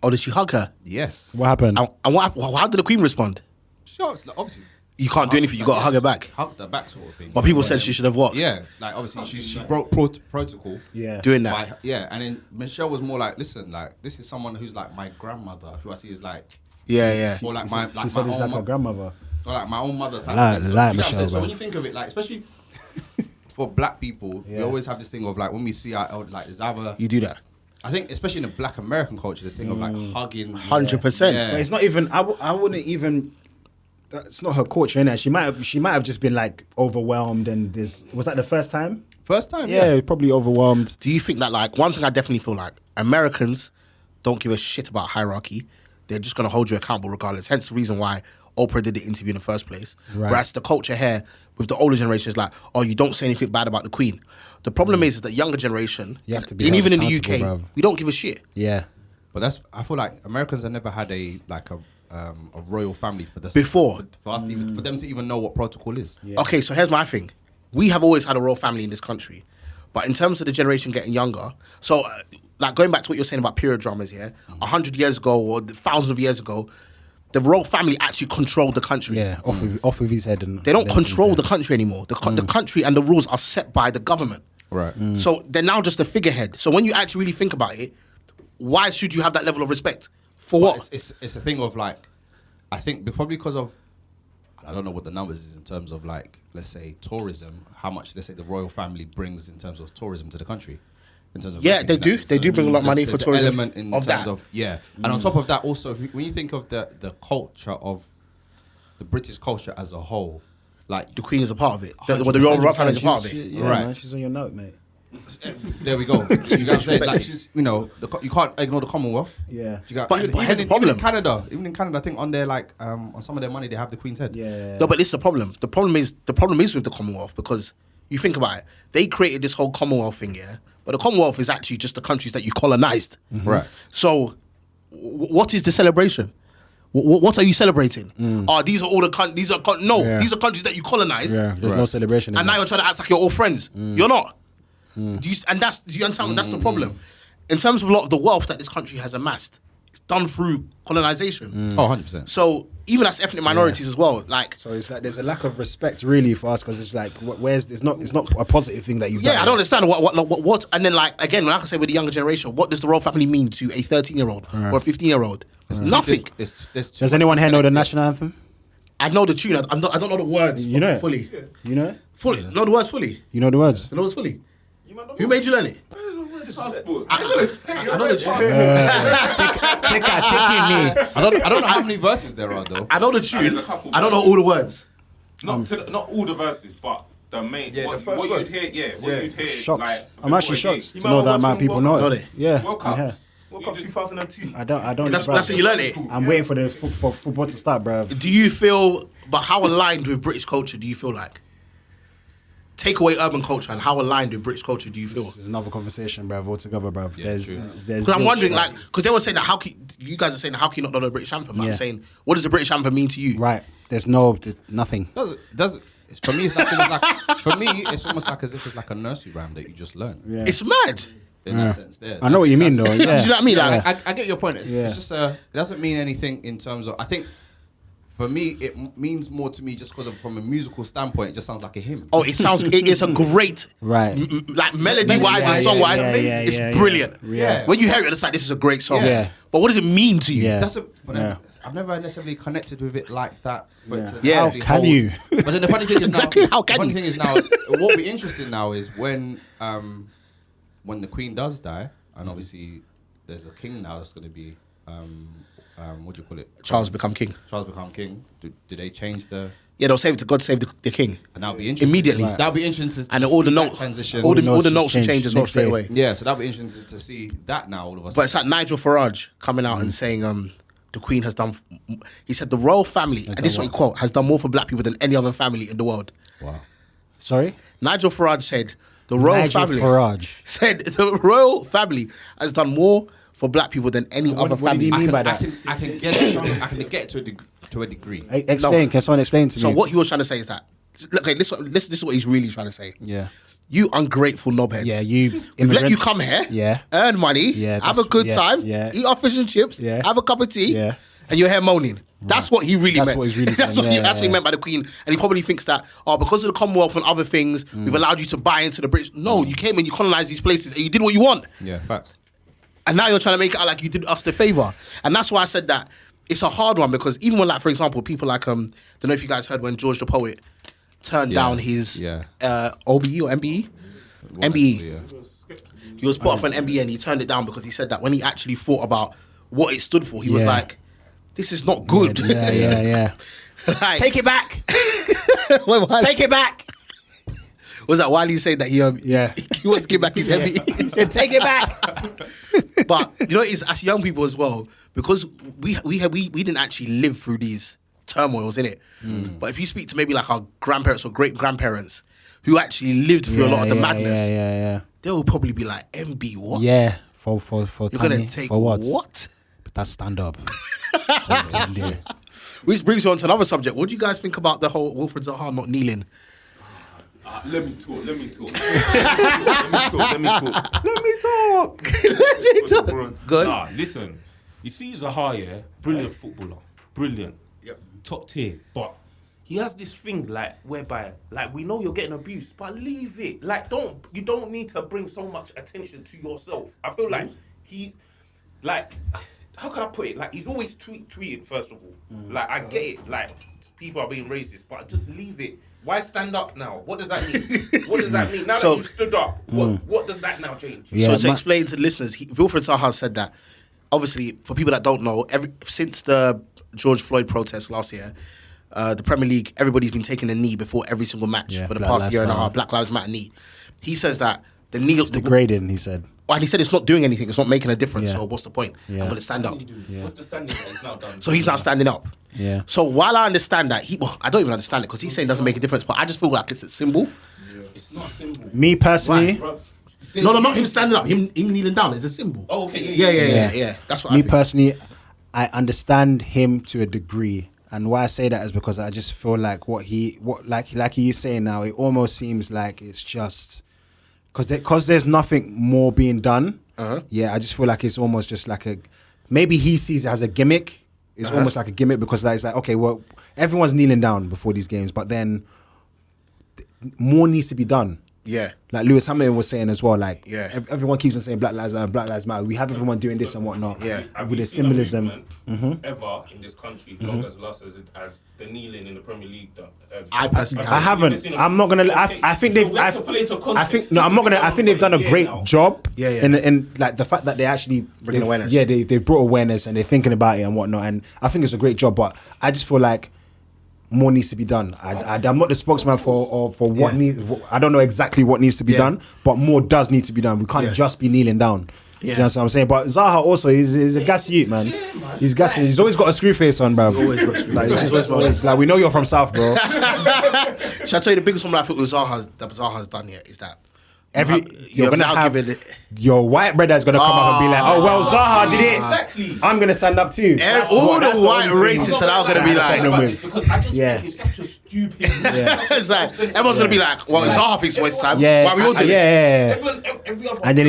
Oh, did she hug her? Yes. What happened? And how did the Queen respond? Sure, like, obviously. You can't do anything. You got to hug her back. Hugged her back sort of thing. But people said she should have what? Yeah, like obviously she broke protocol. Yeah. Doing that. Yeah, and then Michelle was more like, listen, like this is someone who's like my grandmother, who I see is like Yeah. more like my She like said my it's own like her grandmother. or like my own mother type. I of thing. like You get what I'm Michelle, saying? So bro. when you think of it, like especially for black people, we Yeah. always have this thing of like when we see our elder, like there's either You do that. I think especially in the black American culture, this thing of like hugging. 100%. Yeah. But it's not even. I wouldn't even. That's not her culture, innit? She might have just been like overwhelmed, and this was that the first time. First time, Yeah, probably overwhelmed. Do you think that, like, one thing I definitely feel like Americans don't give a shit about hierarchy. They're just going to hold you accountable regardless. Hence the reason why Oprah did the interview in the first place. Right. Whereas the culture here with the older generation is like, oh, you don't say anything bad about the Queen. The problem is that younger generation, You have to be and even in the held UK, accountable, bruv. we don't give a shit. Yeah. But I feel like Americans have never had a royal family for this Before. for us to even, for them to even know what protocol is. Okay, so here's my thing. We have always had a royal family in this country. But in terms of the generation getting younger, so like going back to what you're saying about period dramas, yeah, 100 years ago or thousands of years ago, the royal family actually controlled the country. Yeah. Off with his head and. They don't them control things, the country anymore. The country and the rules are set by the government. Right. So they're now just a figurehead. So when you actually really think about it, why should you have that level of respect? For what? It's a thing of like, I think probably because of, I don't know what the numbers is in terms of like, let's say tourism, how much let's say the royal family brings in terms of tourism to the country. In terms of Yeah, they do. recognition. They do bring a lot of money there's for an tourism element in of terms that. of and on top of that also, when you think of the culture of the British culture as a whole, like The Queen is a part of it. The royal family is a part of it. Yeah, Right. man, she's on your note, mate. there we go. You know what I'm saying? Like she's, you know, you can't ignore the Commonwealth. Yeah. You got, But here's the problem. Even in Canada, I think on their like on some of their money they have the Queen's head. Yeah. No, but this is the problem. The problem is with the Commonwealth because you think about it. They created this whole Commonwealth thing, yeah. But the Commonwealth is actually just the countries that you colonized. Right. So, what is the celebration? What are you celebrating? These are all the countries. These are these are countries that you colonized. Yeah. There's no celebration. And now you're trying to act like you're all friends. You're not. Do you understand? That's the problem. In terms of a lot of the wealth that this country has amassed, it's done through colonization. Oh, 100%. So even as ethnic minorities as well, like So it's like there's a lack of respect really for us because it's like where's it's not a positive thing that you've yeah, done. I don't understand what. And then like again, when I can say with the younger generation, what does the royal family mean to a 13-year-old or a 15-year-old? Nothing. Does anyone here know the national anthem? I know the tune. I don't know the words. You know it? fully. You know it? Fully. Know the words fully. You know the words? You know it's fully. Who made you learn it? Passport. I know the tune. Take it, I don't know how many verses there are though. I know the There's tune. a couple I don't know all the words. Not all the verses, but the main. Yeah, what, the first what verse. you'd hear, what you'd hear. Shocked. Like, I'm actually before a shocked game. to know that amount of people know Know it. it. Yeah. World I'm here. Cups. World Cup 2002. I don't. That's bruv. when you learn it. I'm waiting for the for football to start, bruv. Do you feel? But how aligned with British culture do you feel like? take away urban culture and how aligned with British culture do you feel? This is another conversation, bruv, altogether, bruv. Yeah, there's true. there's Because I'm wondering, zilch, like, because they were saying that you guys are saying how can you not know the British anthem? Yeah. I'm saying, what does the British anthem mean to you? right. There's nothing. Does for me, it's like for me, it's almost like as if it's like a nursery rhyme that you just learn. Yeah. It's mad. In that sense, there. I know what you mean, though. Do you know Yeah. what I mean? Like, I get your point. Yeah. It's just it doesn't mean anything in terms of. I think for me, it means more to me just because from a musical standpoint, it just sounds like a hymn. oh, it is a great, Right. like melody-wise Yeah, and song-wise, yeah, it's yeah, brilliant. Yeah. When you hear it, it's like, this is a great song. Yeah. But what does it mean to you? Yeah. It doesn't. But Yeah. I've never necessarily connected with it like that. For it to Yeah. actually How can hold- you? But then the funny thing is Exactly, now. how can the funny you? thing is now. What will be interesting now is when the Queen does die, and obviously there's a king now that's going to be what do you call it? Charles become king. Charles become king. Do they change the? Yeah, they'll say it to God save the king. And that'll be interesting. Immediately. Right. That'll be interesting. To And see all the that notes, transition. all the notes notes will change change as well next straight day. away. Yeah, so that'll be interesting to see that now all of a But sudden. it's like Nigel Farage coming out and saying the Queen has done. He said the royal family, and this is what he quote, has done more for black people than any other family in the world. Wow. Sorry? Nigel Farage said the royal Nigel family Farage. said the royal family has done more for black people than any other what did family. he mean by I that? can get it. I can get it to a degree. Explain. Can someone explain to me? So what he was trying to say is that, okay, this is what he's really trying to say. Yeah. You ungrateful knobheads. Yeah, you We've let you immigrants. come here, Yeah. earn money, Yeah, have a that's- good yeah, time, yeah. eat our fish and chips, Yeah. have a cup of tea, Yeah. and you're here moaning. That's what he really That's meant. what he's really that's saying, what, yeah, that's what he yeah. meant by the Queen. And he probably thinks that, because of the Commonwealth and other things, we've allowed you to buy into the British. No, you came and you colonized these places and you did what you want. Yeah, facts. And now you're trying to make it out like you did us the favor. And that's why I said that it's a hard one, because even when, like, for example, people like, don't know if you guys heard when George the Poet turned down his OBE or MBE? MBE. Yeah. He was put up for an MBE and he turned it down because he said that when he actually thought about what it stood for, he was Yeah. like, this is not good. Yeah. Like, Take it back. Wait, what? Take it back. Was that while he said that he Yeah. he wants to give back his MBE? He said, take it back. But you know, it's as young people as well, because we didn't actually live through these turmoils, innit? But if you speak to maybe like our grandparents or great grandparents who actually lived through a lot of the madness, Yeah. they will probably be like, MB, what? Yeah. For You're Tani, gonna take for what? what? But that's stand up. Which brings you on to another subject. What do you guys think about the whole Wilfred Zaha not kneeling? Let me talk. Let me talk. Let me talk. Good. Nah, listen. You see Zaha, yeah? Brilliant footballer. Brilliant. Yep. Top tier. But he has this thing, like, whereby, like, we know you're getting abused, but leave it. Like, you don't need to bring so much attention to yourself. I feel like he's, like, how can I put it? Like, he's always tweeting, first of all. Like, I get it. Like, people are being racist, but just leave it. Why stand up now? What does that mean? What does that mean? Now So- that you stood up, what does that now change? Yeah, So to explain to the listeners, Wilfred Zaha said that, obviously, for people that don't know, since the George Floyd protest last year, the Premier League, everybody's been taking a knee before every single match Yeah, for the Black past Lives year and a Matter. half. Black Lives Matter knee. He says that the knee... Degrading, he said. And he said it's not doing anything. It's not making a difference. Yeah. So what's the point? Yeah. I'm going to stand up. What's the standing? It's now done. So he's now standing up. Yeah. So while I understand that, I don't even understand it because he's saying it doesn't make a difference, but I just feel like it's a symbol. It's not simple. Me personally, Bro, No, not him standing up. Him kneeling down. It's a symbol. Oh, okay. Yeah. That's what I me think. personally, I understand him to a degree. And why I say that is because I just feel like what he's saying now, it almost seems like it's just because there's nothing more being done. Yeah, I just feel like it's almost just like maybe he sees it as a gimmick. It's almost like a gimmick because it's like, okay, well, everyone's kneeling down before these games, but then more needs to be done. Yeah. Like Lewis Hamilton was saying as well, like Yeah. everyone keeps on saying Black Lives Matter. We have everyone doing this and whatnot. Yeah. Have With you the seen a symbolism. movement ever in this country long as last as the kneeling in the Premier League done? I personally I haven't. I'm not gonna. I think they've. I think no. I'm not gonna. I think they've done a great job. Yeah. In like the fact that they actually Bringing awareness. Yeah, they've brought awareness and they're thinking about it and whatnot. And I think it's a great job. But I just feel like more needs to be done. I'm not the spokesman for what needs. I don't know exactly what needs to be done, but more does need to be done. We can't just be kneeling down. Yeah. You know what I'm saying? But Zaha also, he's a gassy youth, man. He's gassy. He's always got a screw face on, bro. always got screw face. Like we know you're from South, bro. Should I tell you the biggest one I think with Zaha's done here is that You're gonna have your white brother is gonna come up and be like, "Oh well, Zaha did it. Exactly. I'm gonna stand up too." All the white racists are gonna be like, because I just think it's such a stupid. it's like everyone's gonna be like, "Well, Zaha thinks waste time. Yeah, Why we all doing it?" Every other And then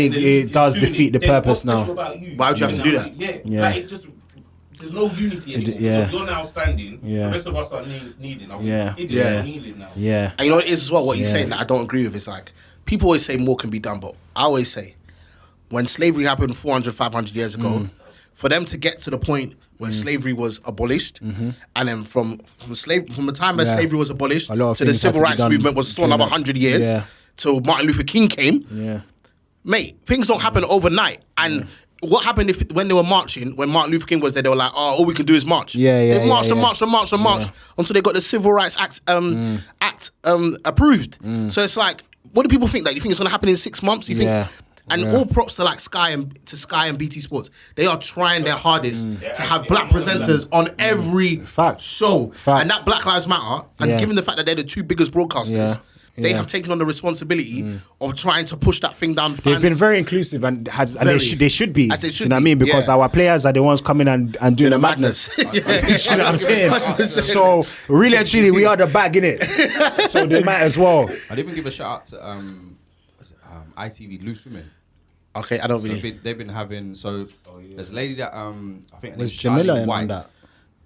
it does doing defeat the they're purpose now. about you. Why would you have to do that? Yeah. Like, it just there's no unity anymore. Yeah. Because you're now standing. Yeah. The rest of us are kneeling. Yeah. Yeah. Kneeling now. Yeah. And you know what it is as well. What you're Yeah. saying that I don't agree with is like people always say more can be done, but I always say when slavery happened 400, 500 years ago, for them to get to the point where slavery was abolished, and then from the time that Yeah. slavery was abolished A lot of to the things had civil to be rights done movement was still during another that. 100 years Yeah. till Martin Luther King came. Yeah. Mate, things don't happen overnight. And what happened when they were marching, when Martin Luther King was there, they were like, "Oh, all we can do is march." They marched and marched and marched and marched until they got the Civil Rights Act approved. So it's like, what do people think? That you think it's gonna happen in 6 months? You think? Yeah. And all props to Sky and BT Sports. They are trying their hardest to have black presenters on every Facts. show. Facts. And that Black Lives Matter. And Yeah. given the fact that they're the two biggest broadcasters. Yeah. They Yeah. have taken on the responsibility of trying to push that thing down. They've been very inclusive and they should be. As they should you know what I be, mean? Because yeah. our players are the ones coming and doing the madness. Yeah. You know what I'm saying? 100%. So really and truly, we are the bag in it. So they might as well. I'd even give a shout out to ITV Loose Women. Okay, I don't So really. they've been having there's a lady that I think her Was name's Jamila Charlene on White.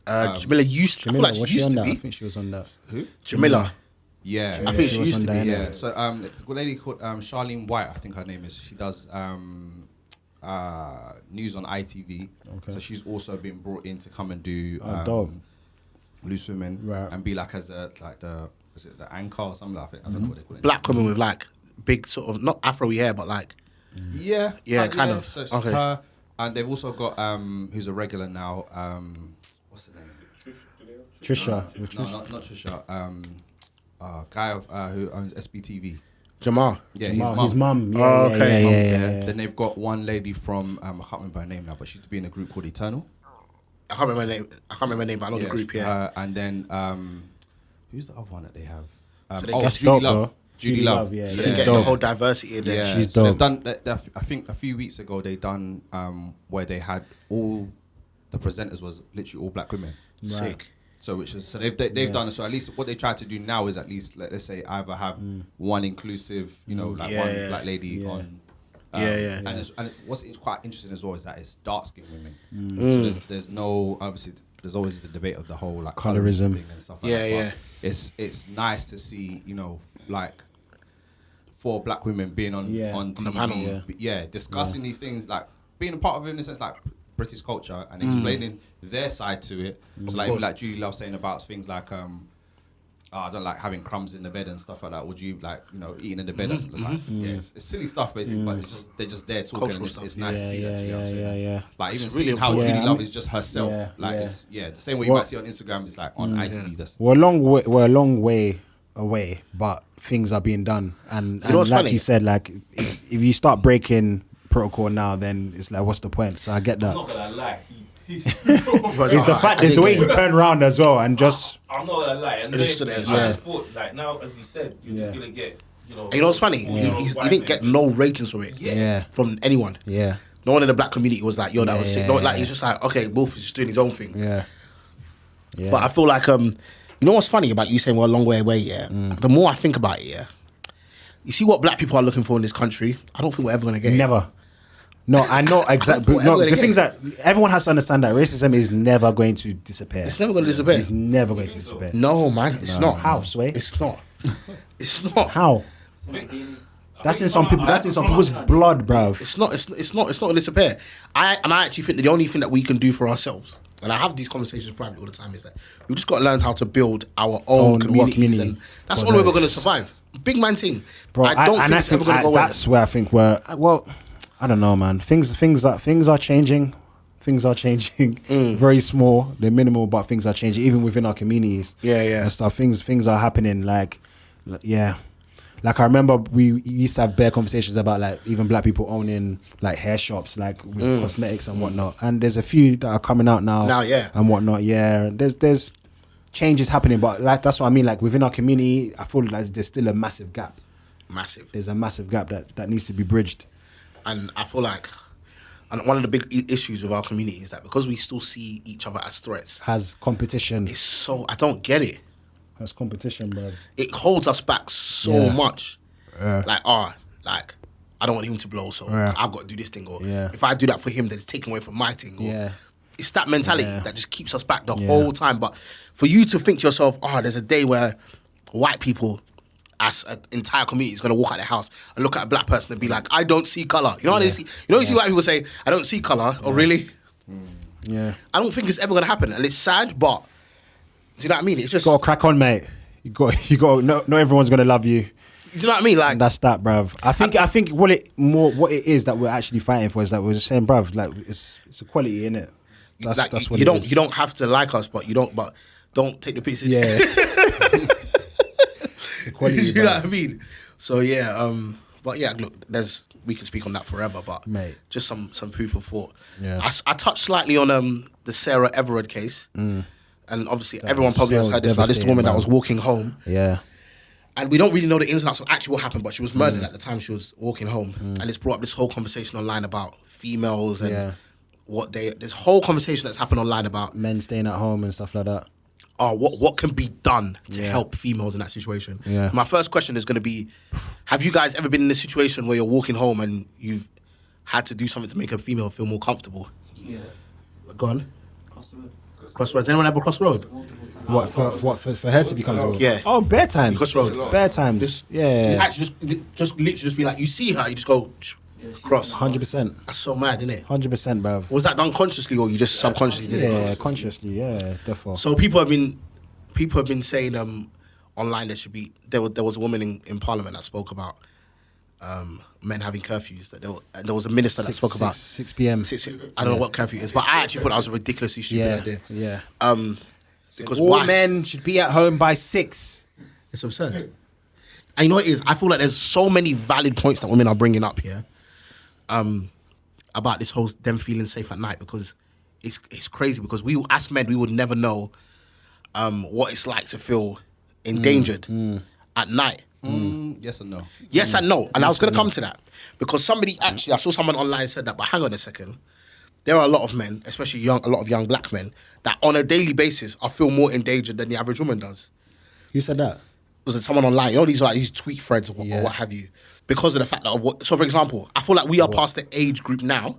that? Jamila used. I feel like she was she used on to that? I be. think she was on that. Who? Jamila. Yeah, I think she was used on to be. that, Yeah, so the lady called Charlene White, I think her name is. She does news on ITV. Okay. So she's also been brought in to come and do dope. Loose Women Right. and be like as the anchor or something like that. I don't know what they call it. Black woman with like big sort of not Afro-y hair, but like Yeah, kind of. So it's Okay. her, and they've also got who's a regular now. What's her name? Trisha. No, not Trisha. Guy who owns SBTV. Jamal. Yeah, His mum. Yeah, Oh, okay. yeah. Then they've got one lady from I can't remember her name now, but she used to be in a group called Eternal. I can't remember her name. But I know the group. Yeah. And then who's the other one that they have? So they That's Judy dope, Love. though. Judy Love. Yeah, So yeah. they're getting the whole diversity in there. Yeah, She's so dope. they've done. I think a few weeks ago they done where they had all the presenters was literally all black women. Sick. So they've done it. So at least what they try to do now is at least let's say either have one inclusive, one Yeah. black lady on. And what's quite interesting as well is that it's dark skinned women. So there's no obviously there's always the debate of the whole like Colorism thing and stuff like Yeah, that. But it's nice to see like 4 black women being on TV, panel. discussing these things, like being a part of it in a sense like British culture and explaining their side to it. So like even like Julie Love saying about things like I don't like having crumbs in the bed and stuff like that. Would you like eating in the bed? And like, it's silly stuff basically, but they're just there talking. Cultural And stuff. it's nice to see that. You know what I'm saying? Yeah. Like even It's really seeing how important. Julie Love is just herself. Yeah, Like yeah. it's the same way you might see on Instagram. It's like on ITV. That's We're a long way away, but things are being done. And know what's like funny? you said, like if you start breaking protocol now, then it's like, what's the point? So I get that. I'm not gonna lie. It's the fact, it's the way he turned around as well, and just I'm not gonna lie. And It just stood there as I well. just thought, like now, as you said, you're just gonna get, And you know what's funny? He didn't get no ratings from it. Yeah. From anyone. yeah, No one in the black community was like, yo, that was sick. Yeah, No, yeah, like he's just like, okay, Wolf is just doing his own thing. yeah. But I feel like you know what's funny about you saying we're a long way away, yeah? The more I think about it, yeah. You see what black people are looking for in this country? I don't think we're ever gonna get it. Never. No, I know exactly. Whatever No, they the get. things that everyone has to understand that racism is never going to disappear. It's never gonna disappear. It's never going to disappear. No, man, it's not. How, Sway? It's not. It's not. How? That's in some people. That's in some people's blood, bruv. It's not. It's not gonna disappear. I actually think that the only thing that we can do for ourselves, and I have these conversations privately all the time, is that we've just got to learn how to build our own communities, community. and that's the only way we're gonna survive. Big man thing, Bro, I don't think it's ever gonna go away. that's where I think we're. Well, I don't know, man. Things are changing. Things are changing. Very small, they're minimal, but things are changing even within our communities. Yeah. And stuff. Things are happening. Like I remember we used to have bare conversations about like even black people owning like hair shops, like with cosmetics and whatnot. And there's a few that are coming out now. Now, yeah. And whatnot. Yeah. There's change is happening, but like that's what I mean. Like within our community, I feel like there's still a massive gap. There's a massive gap that needs to be bridged. And I feel like, and one of the big issues with our community is that because we still see each other as threats, Has competition. it's so, I don't get it. Has competition, bro. It holds us back so much. Like, I don't want him to blow, so I've got to do this thing. Or if I do that for him, then it's taken away from my thing. Or it's that mentality that just keeps us back the whole time. But for you to think to yourself, there's a day where white people as an entire community is going to walk out their house and look at a black person and be like, I don't see colour. You know what they see? You know you see white people say, I don't see colour. Oh, really? Yeah. I don't think it's ever going to happen. And it's sad, but do you know what I mean? It's just... Got to crack on, mate. You got. Not everyone's going to love you. You know what I mean? Like, And that's that, bruv. I think what it is that we're actually fighting for is that we're just saying, bruv, like it's equality, innit? That's what you it don't is. you don't have to like us, but don't take the pieces. Yeah. It's equality, You know bruv. what I mean? So but yeah, look, we can speak on that forever, but Mate. just some food for thought. Yeah. I touched slightly on the Sarah Everard case, and obviously everyone probably has so heard this. Like, this is the devastating, woman that man. was walking home, Yeah. and we don't really know the ins and outs of actually what happened, but she was murdered at the time she was walking home, and it's brought up this whole conversation online about females and this whole conversation that's happened online about Men staying at home and stuff like that. what can be done to help females in that situation. Yeah. My first question is going to be, have you guys ever been in a situation where you're walking home and you've had to do something to make a female feel more comfortable? Yeah. Go on. Cross the road. Cross roads. Anyone ever cross road? Multiple times. For her to be comfortable? Yeah. Oh, bare times. Cross road. Bare times. You Yeah. actually just literally just be like, you see her, you just go cross. 100%. That's so mad, isn't it? 100%, bruv. Was that done consciously or you just subconsciously did it? Yeah, consciously. Yeah, therefore. So people have been saying online there was a woman in Parliament that spoke about men having curfews. There was a minister that spoke about 6 p.m. I don't know what curfew is, but I actually thought that was a ridiculously stupid idea. Yeah. Because All why? men should be at home by 6. It's absurd. And you know what it is? I feel like there's so many valid points that women are bringing up here about this whole them feeling safe at night, because it's crazy, because we as men we would never know what it's like to feel endangered at night. Yes and no. Yes and no. And I was going to come to that because I saw someone online said that, but hang on a second. There are a lot of men, especially a lot of young black men, that on a daily basis I feel more endangered than the average woman does. Who said that? Was it someone online? You know, these tweet threads or what have you, because of the fact that so for example, I feel like we are past the age group now,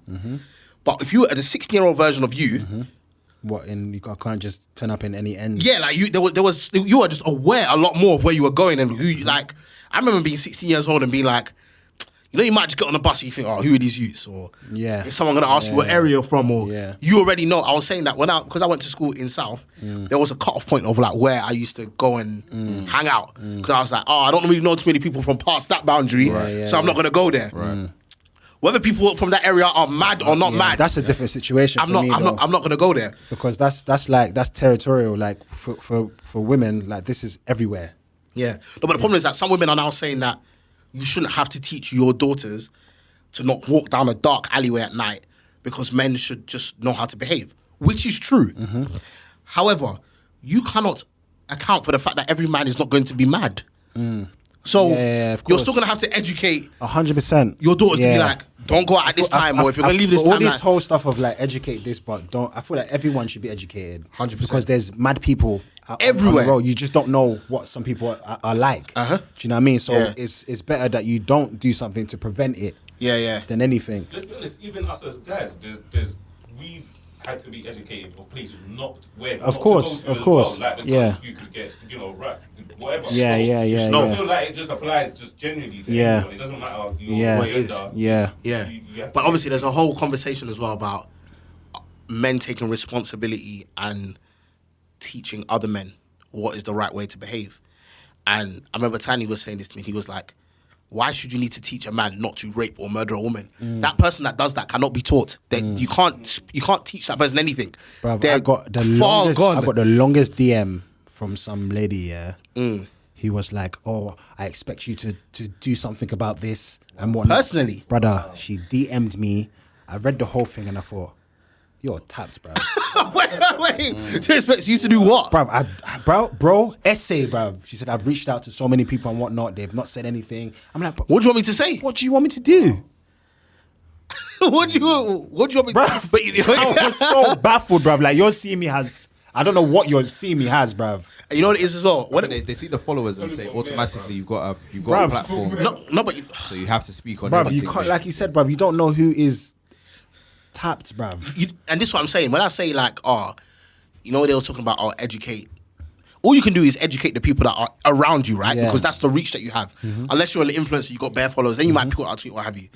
but if you were the 16-year-old version of you, What, you can't just turn up in any end? yeah, like you were just aware a lot more of where you were going and who you like. I remember being 16 years old and being like, you know, you might just get on the bus and you think, who are these youths? Or is someone going to ask you what area you're from? Or you already know. I was saying that because I went to school in South, there was a cut-off point of like where I used to go and hang out. Because I was like, I don't really know too many people from past that boundary, so I'm not going to go there. Right. Whether people from that area are mad or not mad, That's a different situation. I'm not going to go there. Because that's territorial. Like for women, like this is everywhere. Yeah. No, but the problem is that some women are now saying that you shouldn't have to teach your daughters to not walk down a dark alleyway at night because men should just know how to behave, which is true. However, you cannot account for the fact that every man is not going to be mad. So of you're course. still going to have to educate 100%. your daughters to be like, don't go out at this time, or if you're going to leave this all time. this like, whole stuff of like educate this, but don't. I feel like everyone should be educated. 100%. Because there's mad people Everywhere. on the road. You just don't know what some people are like. Do you know what I mean? So it's better that you don't do something to prevent it yeah. than anything. Let's be honest, even us as dads, we've had to be educated of places not where Of not course, to go to of as course, well, like, because yeah. you could get, right, whatever. Yeah. I feel like it just applies just genuinely to everyone. It doesn't matter your gender. Yeah. You have But to obviously, there's a whole conversation as well about men taking responsibility and teaching other men what is the right way to behave. And I remember Tani was saying this to me. He was like, why should you need to teach a man not to rape or murder a woman? That person that does that cannot be taught. You can't teach that person anything. Bruv, They're I got the far longest. gone. I got the longest DM from some lady. Yeah, he was like, "Oh, I expect you to do something about this and whatnot." Personally? Brother, she DM'd me. I read the whole thing and I thought, "You're tapped, bro." Wait. She expects you to do what? Bro, essay, bruv. She said, I've reached out to so many people and whatnot. They've not said anything. I'm like, What do you want me to say? what do you want me to do? What do you want me to Bruv, do? I was so baffled, bruv. Like, you're seeing me has, I don't know what you're seeing me has, bruv. You know what it is as well? When They see the followers and say automatically you've got a Bruv. platform. no, but So you have to speak on Bruv, everything. you can't, like you said, bruv, you don't know who is tapped, bruv. and this is what I'm saying. When I say like, you know what they were talking about, educate. All you can do is educate the people that are around you, right? Yeah. Because that's the reach that you have. Unless you're an influencer, you got bare followers, then you might pick out a tweet, what have you.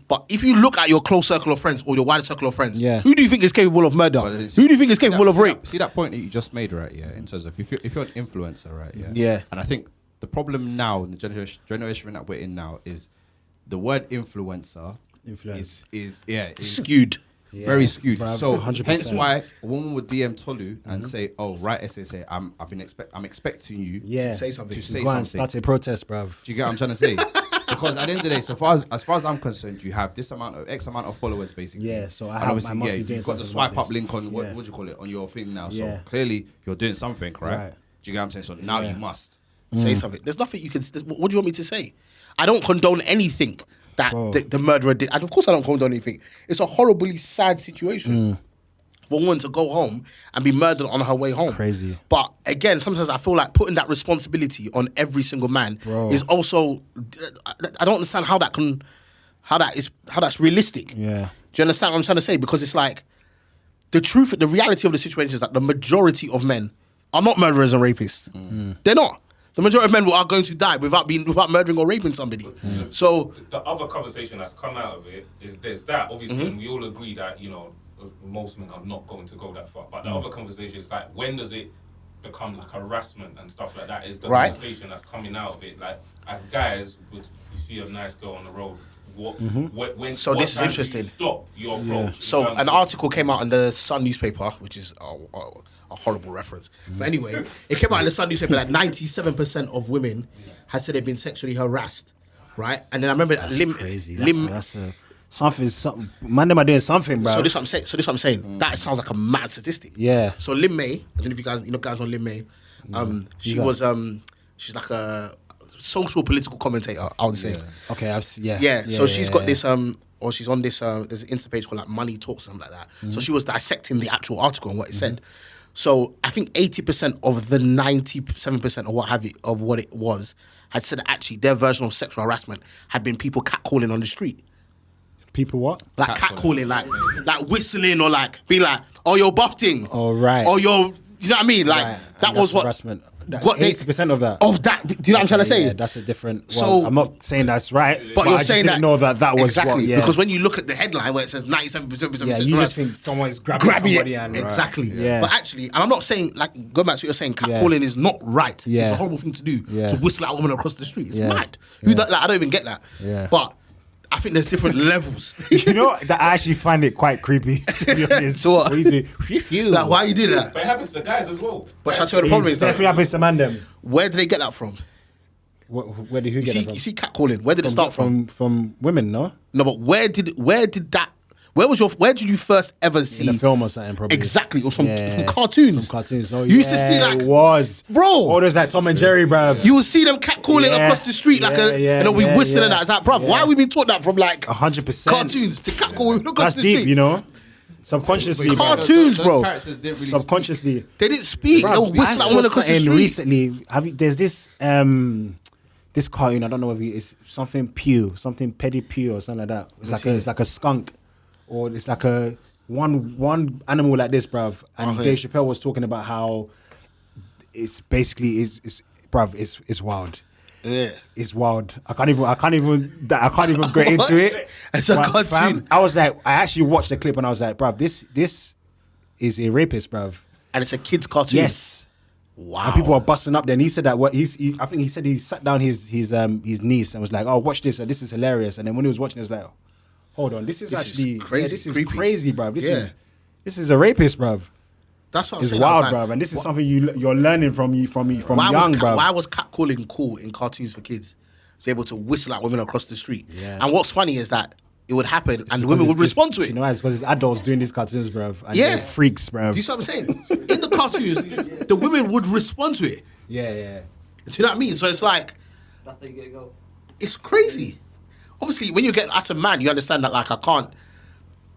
But if you look at your close circle of friends or your wider circle of friends, Yeah. who do you think is capable of murder? But Who do you think is capable of rape? See that point that you just made, right? Yeah, in terms of if you're an influencer, right? Yeah. Yeah. And I think the problem now in the generation that we're in now is the word influencer Influence. is Skewed. very skewed. bruv, So 100%. hence why a woman would DM Tolu and say, "Oh, right, say I'm expecting you Yeah. To say something. to say Go and something." start a protest, bruv. Do you get what I'm trying to say? Because at the end of the day, as far as I'm concerned, you have this amount of X amount of followers, basically. Yeah, so I and have- obviously, I must be you've doing got the something swipe about up this. link on Yeah. what do you call it on your thing now. So Yeah. clearly, you're doing something, right? Right. Do you get what I'm saying? So now you must. Say something. There's nothing you can. What do you want me to say? I don't condone anything that Bro. the murderer did. And of course, I don't condone anything. It's a horribly sad situation for a woman to go home and be murdered on her way home. Crazy. But again, sometimes I feel like putting that responsibility on every single man Bro. is also. I don't understand how that's realistic. Yeah. Do you understand what I'm trying to say? Because it's like the truth, the reality of the situation is that the majority of men are not murderers and rapists. They're not. The majority of men are going to die without murdering or raping somebody. So The other conversation that's come out of it is there's that, obviously, Mm-hmm. and we all agree that, most men are not going to go that far. But the other conversation is like, when does it become like harassment and stuff like that? Is the Right. conversation that's coming out of it. Like, as guys, you see a nice girl on the road, when So what this is time do you interesting. stop your approach. in So terms an of- article came out in the Sun newspaper, which is a horrible reference. But anyway, it came out in the Sun newspaper that 97% of women had said they've been sexually harassed, right? And then I remember Crazy. That's something. Man, them are doing something, bruv. So this is what I'm saying. That sounds like a mad statistic. Yeah. So Lin May, I don't know if you guys guys on Lin May. She was she's like a social political commentator, I would say. Okay, So she's got this or she's on this there's an Insta page called like Money Talks or something like that. So she was dissecting the actual article and what it said. So I think 80% of the 97% or what have you of what it was had said that actually their version of sexual harassment had been people catcalling on the street. People what? Like catcalling, like whistling or like being like, oh, you're buffing. Oh, right. Or you're, you know what I mean? Like Right. that And was that's what harassment. what they- 80% of that. Of that, do you know what I'm trying to say? Yeah, that's a different. So- Well, I'm not saying that's right, But I you're just saying didn't that know that was exactly what, yeah. because when you look at the headline where it says 97%, Yeah, you just think someone's grabbing somebody it. and Exactly. Yeah. But actually, and I'm not saying like going back to what you're saying, catcalling is not right. Yeah. It's a horrible thing to do Yeah. to whistle at a woman across the street. It's Yeah. mad. Yeah. Like, I don't even get that. Yeah. But I think there's different levels. You know that I actually find it quite creepy. To be honest. So what? What you do? Like, why you do that? But it happens to guys as well. But shall I tell you what the problem is? Definitely Though? happens to man them. Where did they get that from? Where did who You get see, it from? you see catcalling. Where did it start from? From women, no? No, but where did that? Where did you first ever see In a film or something, probably. Exactly, or from Yeah. cartoons. From cartoons. Oh, You used to see yeah, like it was, bro. Oh, there's like Tom and Jerry, bruv. You will see them catcalling Yeah. across the street like we whistling and that. It's like, bruv, why are we being taught that from like 100%. cartoons to catcall women across That's the deep, street? you know. Subconsciously, But bruv. cartoons, those bro. characters didn't really Subconsciously. They didn't speak. They Bruv, were whistling I at women saw across the something street. recently. There's this cartoon. I don't know if it's something Pew, something Petty Pew or something like that. It's like a skunk, or it's like a one animal like this, bruv. And Dave Chappelle was talking about how it's basically bruv. It's wild. Yeah. It's wild. I can't even go into it. It's a But, cartoon. fam, I was like, I actually watched the clip and I was like, bruv, this is a rapist, bruv. And it's a kid's cartoon. Yes. Wow. And people are busting up there. And he said that I think he said he sat down his niece and was like, "Oh, watch this. And this is hilarious." And then when he was watching, it was like, "Hold on, this is actually crazy, Yeah, this is creepy. crazy, bruv. Yeah. This is a rapist, bruv. That's what I'm It's saying. I was wild, like, bruv. And this is something you're learning from young, bruv. Why was catcalling cool in cartoons for kids? To be able to whistle at women across the street. Yeah. And what's funny is that it would happen, and women would respond to it. You know, it's because it's adults doing these cartoons, bruv. And Yeah. they're freaks, bruv. Do you see what I'm saying? In the cartoons, the women would respond to it. Yeah, yeah. Do you know what I mean? So it's like, That's how you get to go. it's crazy. Obviously, when you get as a man, you understand that like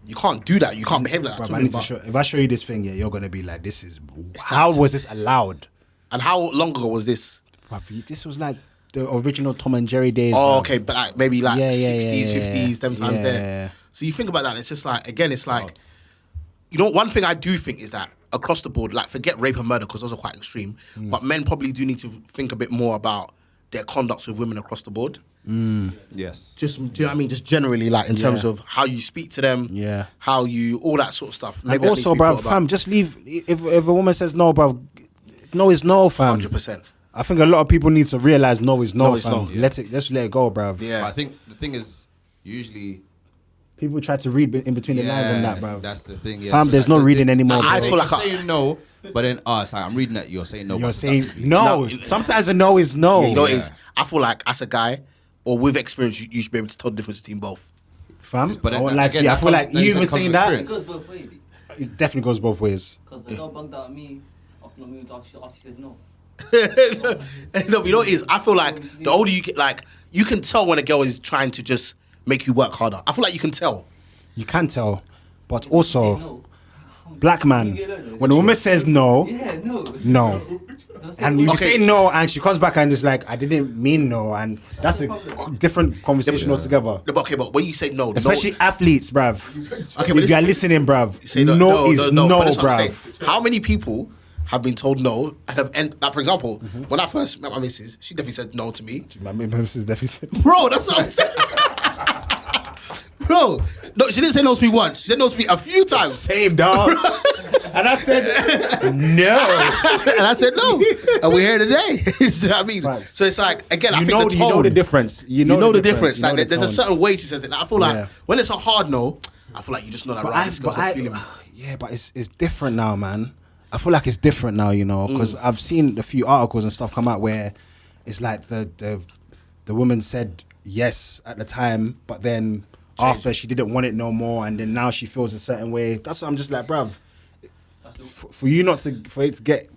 you can't do that. You can't behave like that. Bruv, to I women, need to but- show. If I show you this thing, yeah, you're gonna be like, "This is how was this allowed?" And how long ago was this? Bruv, this was like the original Tom and Jerry days. Oh, bruv. okay, but like maybe like Yeah, yeah, 60s, yeah, 50s, them times yeah. there. So you think about that, and it's just like, again, it's like, you know, one thing I do think is that across the board, like forget rape and murder because those are quite extreme, but men probably do need to think a bit more about their conduct with women across the board. Yes. Just, do you know what I mean? Just generally, like in terms of how you speak to them, Yeah. how you, all that sort of stuff. And Maybe that needs also, to be bruv, thought about. fam, just leave. If a woman says no, bruv, no is no, fam. 100%. I think a lot of people need to realize no is no, No is fam. no, yeah. Let's let it go, bruv. Yeah. But I think the thing is, usually, People try to read in between the lines and that, bruv. that's the thing. Yeah. Fam, there's no reading anymore, I bro. feel like you're saying no, but then it's like I'm reading that you're saying no. You're but saying substantively. no. Sometimes a no is no. Yeah, you know what it is? I feel like as a guy or with experience, you should be able to tell the difference between both. Fam, But I then won't lie to again, you. I that feel like comes- that you even comes saying with that, It experience. goes both ways. it definitely goes both ways. Because the girl bugged out at me after not moving after she said no. No, you know what it is? I feel like the older you get, like, you can tell when a girl is trying to just make you work harder. I feel like you can tell. You can tell, but also, No. black man, when a woman says no, Yeah, no. no. Don't say And no. you Okay. say no, and she comes back and is like, I didn't mean no, and that's a different conversation altogether. No, but okay, but when you say no, Especially athletes, bruv. Okay, but If this- you're listening, bruv, say no, is no, but that's what I'm saying. bruv. How many people have been told no and have like, for example, when I first met my missus, she definitely said no to me. My missus definitely said, Bro, that's what I'm saying. Bro, no, she didn't say no to me once. She said no to me a few times. same dog. And I said, no. And I said no. And we're here today. You know what I mean? Facts. So it's like, again, I You think know, the you know tone. the difference. You know the difference. You know Like, the there's a tone. certain way she says it. Like, I feel like Yeah. when it's a hard no, I feel like you just know that right, this girl's not feeling me. Yeah, but it's different now, man. I feel like it's different now, you know, because I've seen a few articles and stuff come out where it's like the woman said yes at the time, but then after she didn't want it no more, and then now she feels a certain way. That's what I'm just like, bruv. For you not to, for it to get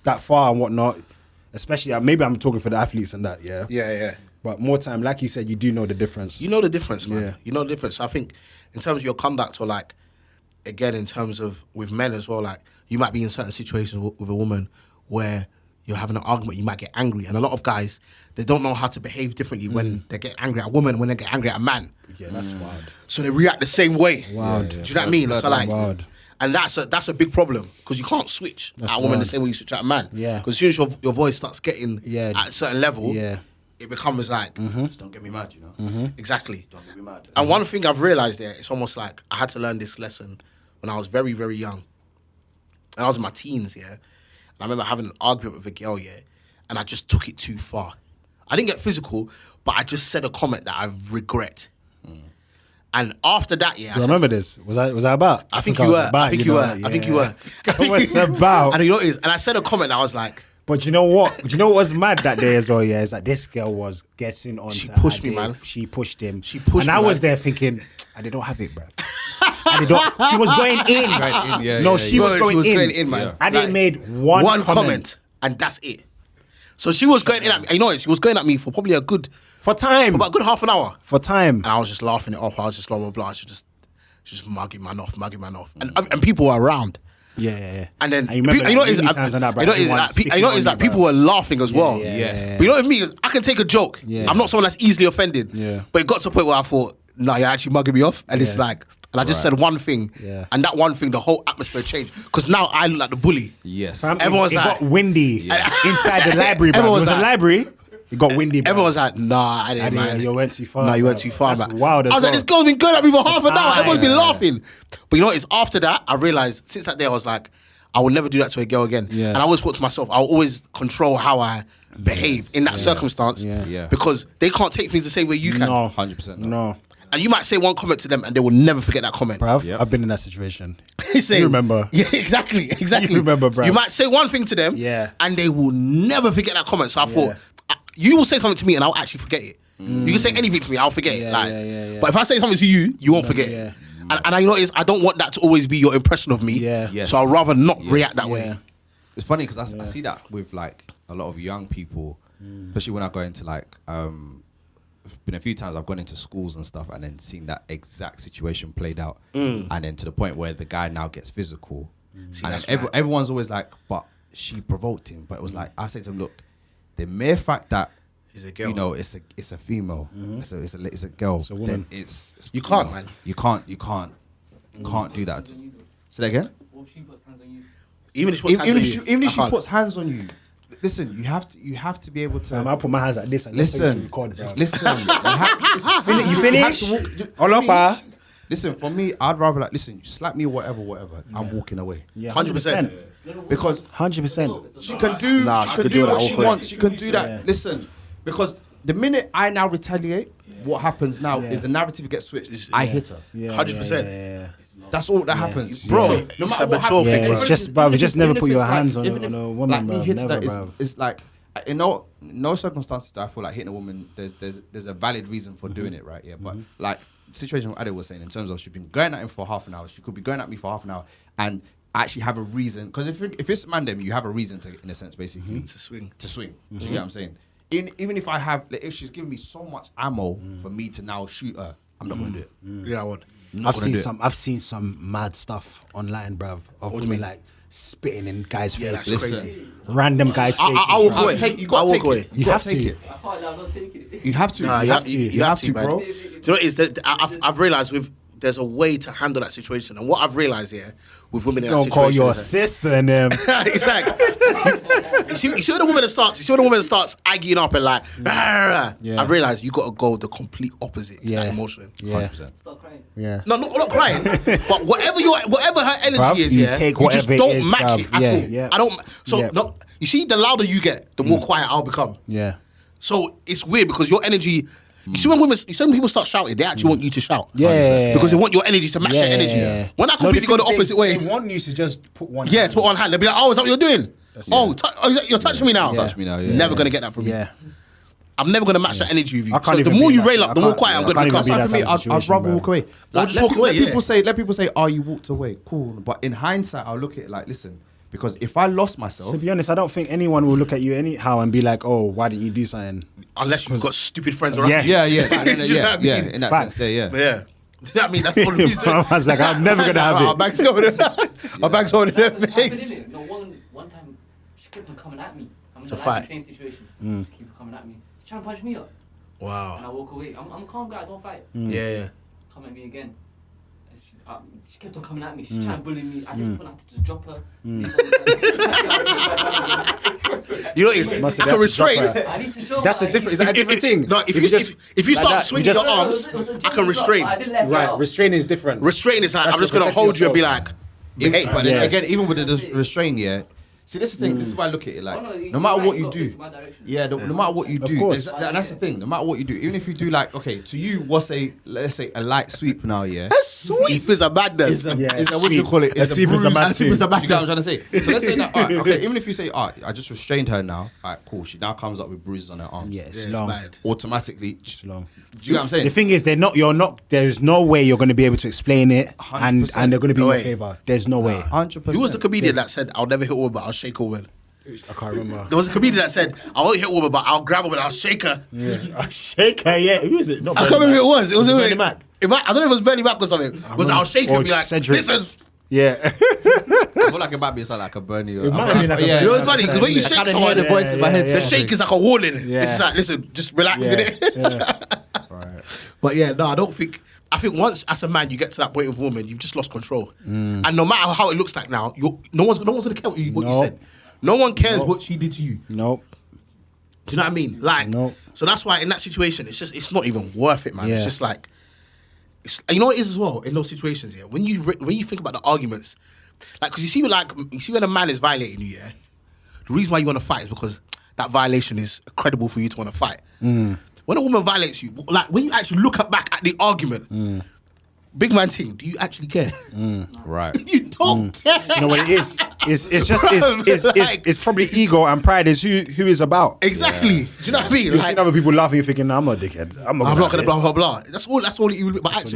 that far and whatnot, especially maybe I'm talking for the athletes and that, yeah. Yeah, yeah. But more time, like you said, you do know the difference. You know the difference, man. Yeah. You know the difference. I think in terms of your conduct, or like, again, in terms of with men as well, like, you might be in certain situations with a woman where you're having an argument, you might get angry. And a lot of guys, they don't know how to behave differently when they get angry at a woman, when they get angry at a man. Yeah, that's wild. So they react the same way. Wild. Do you know what I mean? So like, Wild. and that's a big problem because you can't switch That's at a woman the wild. same way you switch at a man. Yeah. Because as soon as your voice starts getting Yeah. at a certain level, Yeah. it becomes like, Just don't get me mad, you know. exactly. Don't get me mad. And one thing I've realized there, it's almost like I had to learn this lesson when I was very, very young. And I was in my teens, yeah. And I remember having an argument with a girl, yeah, and I just took it too far. I didn't get physical, but I just said a comment that I regret. And after that, yeah, Do you remember this? Was I about? I think I you was were. about, I think you know? were. I think you were. What's about? And you know what it is? And I said a comment that I was like, But you know what? Do you know what was mad that day as well? Yeah, is that this girl was getting on. She to pushed her me, Dave. man. She pushed him. She pushed and me, I was man. there thinking, they don't have it, bro. She was going in. Yeah, No, yeah, she yeah. was Bro, going she was in. going in, man. Yeah. I didn't Like, made one comment. and that's it. So she was going in at me. You know, she was going at me for probably for about time. a good half an hour. For time. And I was just laughing it off. I was just blah, blah, blah. She just mugging man off. And people were around. Yeah. And then, you remember you know that what it is? many times on that, bro. You know what it is? Everyone You know sticking what it is on that you, people bro. were laughing as well. yeah, Yes. But you know what I mean? I can take a joke. Yeah. I'm not someone that's easily offended. Yeah. But it got to a point where I thought, no, you're actually mugging me off. And it's Yeah. like, and I just said one thing. Yeah. And that one thing, the whole atmosphere changed. Because now I look like the bully. Yes. Fam, Everyone's it like- got windy inside the library, bro. It Everyone's was a like- library. It got windy, bro. Everyone's like, nah, I didn't, man. You went too far. No, you bro. went too far, That's man. wild as I was like, well. this girl's been going at me for half an hour. time. Everyone's been Yeah. laughing. But you know what? It's after that, I realized, since that day, I was like, I will never do that to a girl again. Yeah. And I always thought to myself, I'll always control how I behave in that circumstance. Yeah. Yeah. Because they can't take things the same way you can. No. 100% No. And you might say one comment to them and they will never forget that comment. Bruv, Yep. I've been in that situation. You say- You remember. Yeah, exactly. You remember, bruv. You might say one thing to them Yeah. and they will never forget that comment. So I thought, you will say something to me and I'll actually forget it. You can say anything to me, I'll forget it. Yeah, Like, yeah. but if I say something to you, you won't forget yeah. it. And I notice I don't want that to always be your impression of me. Yeah. Yes. So I'd rather not Yes. react that Yeah. way. It's funny because I see that with like a lot of young people, especially when I go into like, been a few times I've gone into schools and stuff and then seen that exact situation played out, and then to the point where the guy now gets physical, and then that's mad. everyone's always like, but she provoked him. But it was like I say to him, look, the mere fact that He's a girl. you know it's a female, it's a girl, a woman. then it's You can't, know, man. you can't do that. Say that again. What if she puts hands on you? Even if she puts hands on you, Even I if she can't. puts hands on you, listen, you have to be able to. I put my hands like this and let's Listen, record, bro. listen. You finish? Olopa? Listen, for me, I'd rather like, listen, you slap me, whatever. I'm walking away. Yeah, 100%. Because 100%. she can do, Nah, she can do that what she awkward. wants. She can do that. Yeah. Listen, because the minute I now retaliate, what happens now is the narrative gets switched. I hit her. Yeah, 100%. yeah. That's all that happens, Bro, No it's matter a what mature happens, thing, Yeah, bro. it's just, bro, just never even if put your it's like- hands on even a if, woman, like me bro. hitting Never, her, bro. it's like in no circumstances that I feel like hitting a woman. There's a valid reason for doing it, right? Yeah, but like the situation what Ade was saying in terms of she's been going at him for half an hour. She could be going at me for half an hour and actually have a reason. Because if it's mandem, you have a reason to, in a sense, basically To swing. Do you get what I'm saying? Even if I have, like, if she's giving me so much ammo for me to now shoot her, I'm not gonna do it. Yeah, I would. I'm not gonna do it. I've seen some mad stuff online, bruv, of What do you women mean? like spitting in guys' Yeah, faces. that's crazy. Listen, Random guys' faces. I walk bruv. away. you gotta I walk take away. it. You have take to. it. I thought I'm not taking it. You have to. Nah, you have to. You have to, man. bro. Do you know what it is? I've realised there's a way to handle that situation. And what I've realised here with women in that Don't situation call your is that- sister and them. Exactly. you see when a woman starts agging up and like, "Rah." Yeah. I've realised you got to go the complete opposite to that emotion. Yeah. 100%. Stop crying. Yeah. No, not crying, but whatever her energy Bruv, is, you yeah, take you just whatever it don't is, match bruv. it at Yeah, all. yeah. I don't. So Yeah. no, you see, the louder you get, the more quiet I'll become. Yeah. So it's weird because your energy. You see when people start shouting, they actually want you to shout. Yeah. Because they want your energy to match their energy. Yeah. When I No, completely go the thing is opposite way, They want you to just put one. yeah, hand. to put one hand, they'll be like, "Oh, is that what you're doing? You're touching me now. Yeah. Touch me now, yeah. Never gonna get that from me. Yeah. I'm never gonna match that energy with you. I can't So the even more be you in that rail si- up, the I more can't- quiet I'm I gonna can't even become. be in That's that for me. type of I'd situation, rather bro. walk away. Like, just walk away, Let yeah. people say, "Oh, you walked away." Cool. But in hindsight, I'll look at it like, listen, because if I lost myself, To be honest, I don't think anyone will look at you anyhow and be like, "Oh, why didn't you do something?" Unless you've got stupid friends around Yeah. you. yeah, Do you know what I yeah, mean? in that Facts. sense, yeah. Yeah. Do you know what I mean? That's the only reason. I was like, I'm never gonna have Our it. bags going. Our bags going in their That happened, face. innit? No, one time she kept on coming at me. I'm in To the fight. same situation. She keep coming at me. She's trying to punch me up. And Wow. I walk away. I'm a calm guy, I don't fight. Yeah. Come at me again. And she kept on coming at me. She's trying to bully me. I just put out to just drop her. You know, it's Must I have can had to drop restrain. her. I need to show That's her, a different. Is that a different thing? No, if If you just if you like start that, swinging you just- your arms, It was a I can gentle drop, restrain. but I didn't let her Right, out. restraining is different. Restrain is like That's I'm just to gonna protect hold you and be yourself. like, But then Yeah. again, even with the restraint, yeah. See, this is the thing. This is why I look at it. Like, Oh, no, no matter you're what right, you got do, into my direction. yeah, no matter what you Of do, course. that's the thing. No matter what you do, even if you do like, okay, to you, what's let's say a light sweep now, yeah. sweep is a madness. Is a, Yeah, is a what do you sweep. call it? A sweep is a mad bruise. sweep. Do you get what I'm trying to say? So let's say that, alright, okay, even if you say, alright, I just restrained her now, alright, cool. She now comes up with bruises on her arms. Yeah, it's Yeah, it's long. bad. Automatically, It's long. do you get what I'm saying? The thing is, you're not. There's no way you're going to be able to explain it, and 100%. they're going to be No in your way. favor. There's no way. 100%. Who was the comedian that said, "I'll never hit a woman, but I'll shake a woman"? I can't remember. There was a comedian that said, "I won't hit a woman, but I'll grab her and I'll shake her." I shake her. Yeah, who is it? Not I can't remember who it was. It was Bernie Mac. I don't know if it was Bernie Mac or something. It was I'll shake her Or and be like, Cedric. "Listen." Yeah. I feel like it might be something like a Bernie. Or, might be like a yeah, You know what's funny? Because when you I shake kinda someone, hear the voice in my head. the shake is like a warning. Yeah. It's like, listen, just relax in it. Right. But yeah, no, I don't think. I think once as a man you get to that point with a woman, you've just lost control. And no matter how it looks like now, no one's gonna care what you Nope. said. No one cares Nope. what she did to you. Nope. Do you know what I mean? Like, Nope. so that's why in that situation, it's not even worth it, man. Yeah. It's just like, you know what it is as well in those situations. Yeah, when you think about the arguments, like, because you see when a man is violating you, yeah, the reason why you want to fight is because that violation is credible for you to want to fight. When a woman violates you, like when you actually look back at the argument, big man thing. Do you actually care? Right. You don't care. You know what it is? It's probably ego and pride is who is about. Exactly. Do you know what I mean? You've seen other people laughing, you're thinking, nah, I'm not a dickhead. I'm not gonna gonna blah blah blah. That's all. But actually,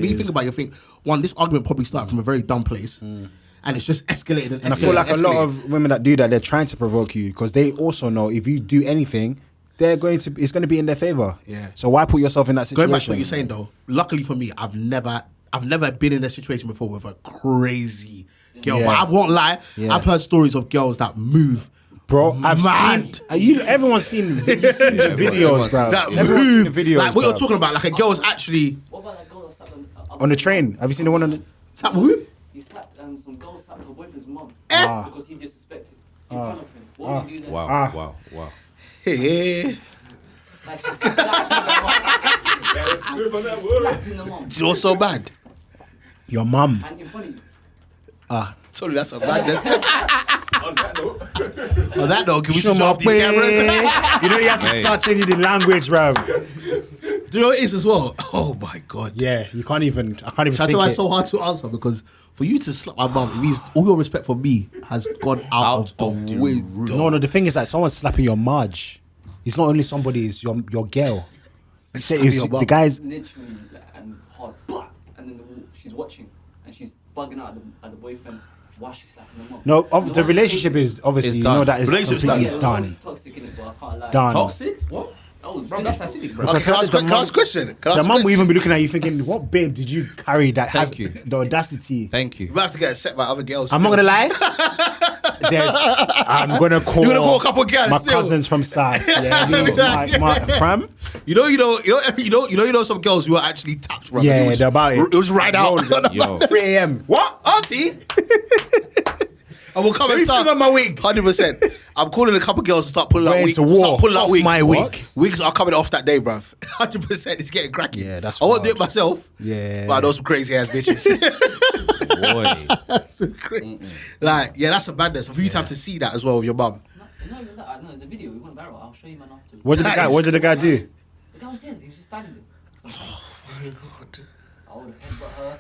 when you think about it, you think one, this argument probably started from a very dumb place, and it's just escalated. And I feel like a lot of women that do that, they're trying to provoke you because they also know if you do anything, it's going to be in their favor. Yeah. So why put yourself in that situation? Going back to what you're saying though, luckily for me, I've never been in a situation before with a crazy girl. Yeah. But I won't lie. Yeah. I've heard stories of girls that move. Bro, I've mad. seen. Everyone's seen the videos, bro. That Everyone's seen the move. videos. Like what you're bruv. talking about, like a girl's actually. What about that girl that slapped On the train. Have you seen the one on the? That who? He slapped some girl slapped her boyfriend's mum because he disrespected in front of him. What would you do then? Wow. Hey. Like she's slapping the mum. Do you know what's so bad? Your mum. And in front of you. Sorry, that's a madness. On that note, On that note, can we Show switch off these my cameras? way. You know you have to start changing the language, bro. Do you know what it is as well? Oh my god. Yeah, I can't even That's think why it. it's so hard to answer because for you to slap my mum, it means all your respect for me has gone out of the window. No, the thing is like someone's slapping your Marge. It's not only somebody, it's your girl. Slapping your mum. The guys. Literally and hard. And then she's watching and she's bugging out at the boyfriend while she's slapping the mum. No, the relationship is obviously, It's you done. know that is Relationship's completely done. done. Toxic in it, but I can't lie. Done. Toxic? What? Oh, Bro, that's acidic, bro. Okay, can I ask a question? The mum will even be looking at you thinking, what babe did you carry that has Thank you. the audacity? Thank you. We have to get set by other girls. I'm not gonna lie. I'm gonna call. You're gonna call a couple girls my still? cousins from South. Yeah, my fam. You know some girls who are actually tapped, bro. Yeah, It was- they're about it. It was right out. Yo. 3 a.m. What, auntie? I will come Let and me start. feel on my wig. 100%. I'm calling a couple girls to start pulling out Going wigs. to war. Start pulling out Off wigs. my What? wig. Wigs are coming off that day, bruv. 100%. It's getting cracking. Yeah, that's I won't do wild. it myself. Yeah. But I know some crazy ass bitches. Boy. So crazy. Like, yeah, that's a madness. For you to have to see that as well with your mum. No, even that. I know, it's a video. We went viral. I'll show you, man, afterwards. What did the guy do? The guy was there. He was just standing there. I would have headbutt her.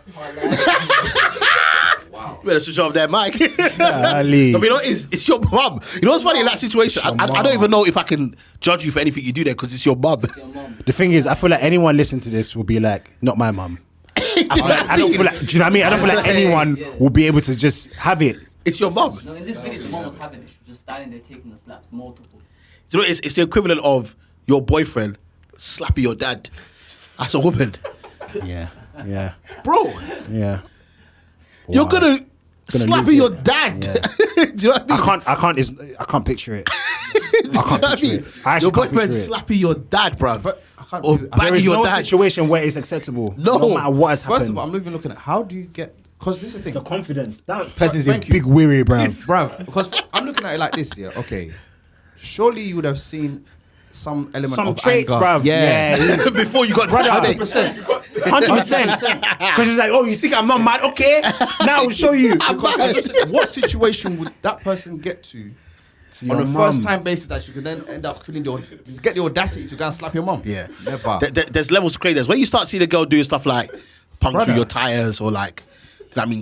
You better switch off that mic. Ali. I mean, it's your mum. You know what's funny in that situation? I don't even know if I can judge you for anything you do there because it's your mum. Your mum. The thing is, I feel like anyone listening to this will be like, not my mum. I don't feel like, do you know what I mean? I don't feel like anyone will be able to just have it. It's your mum. No, in this video, the mum was having it. She was just standing there taking the slaps, multiple. Do you know, it's the equivalent of your boyfriend slapping your dad as a woman. Yeah. Bro, Yeah. you're Wow. gonna Gonna slapping lose your it. dad. Yeah. Do you know what I mean? I can't picture it. Do you know what I picture mean? it. I actually Your can't boyfriend picture it. slapping your dad, bruv. I can't Or believe- There banging is your no dad. situation where it's acceptable. No. No matter what has happened. First of all, I'm not even looking at how do you get, because this is the thing. the confidence. That person's a Thank you. big weary, bro. Bro, because I'm looking at it like this, yeah. Okay, surely you would have seen some element Some of traits, anger. bruv. Yeah. Before you got Brother, to 100%. 100%. Because she's like, oh, you think I'm not mad? Okay. Now I'll show you. What situation would that person get to on your a mum. first time basis that you could then end up feeling get the audacity to go and slap your mum? Yeah. Never. There's levels to craziness. When you start seeing a girl doing stuff like puncture Brother. your tires or like,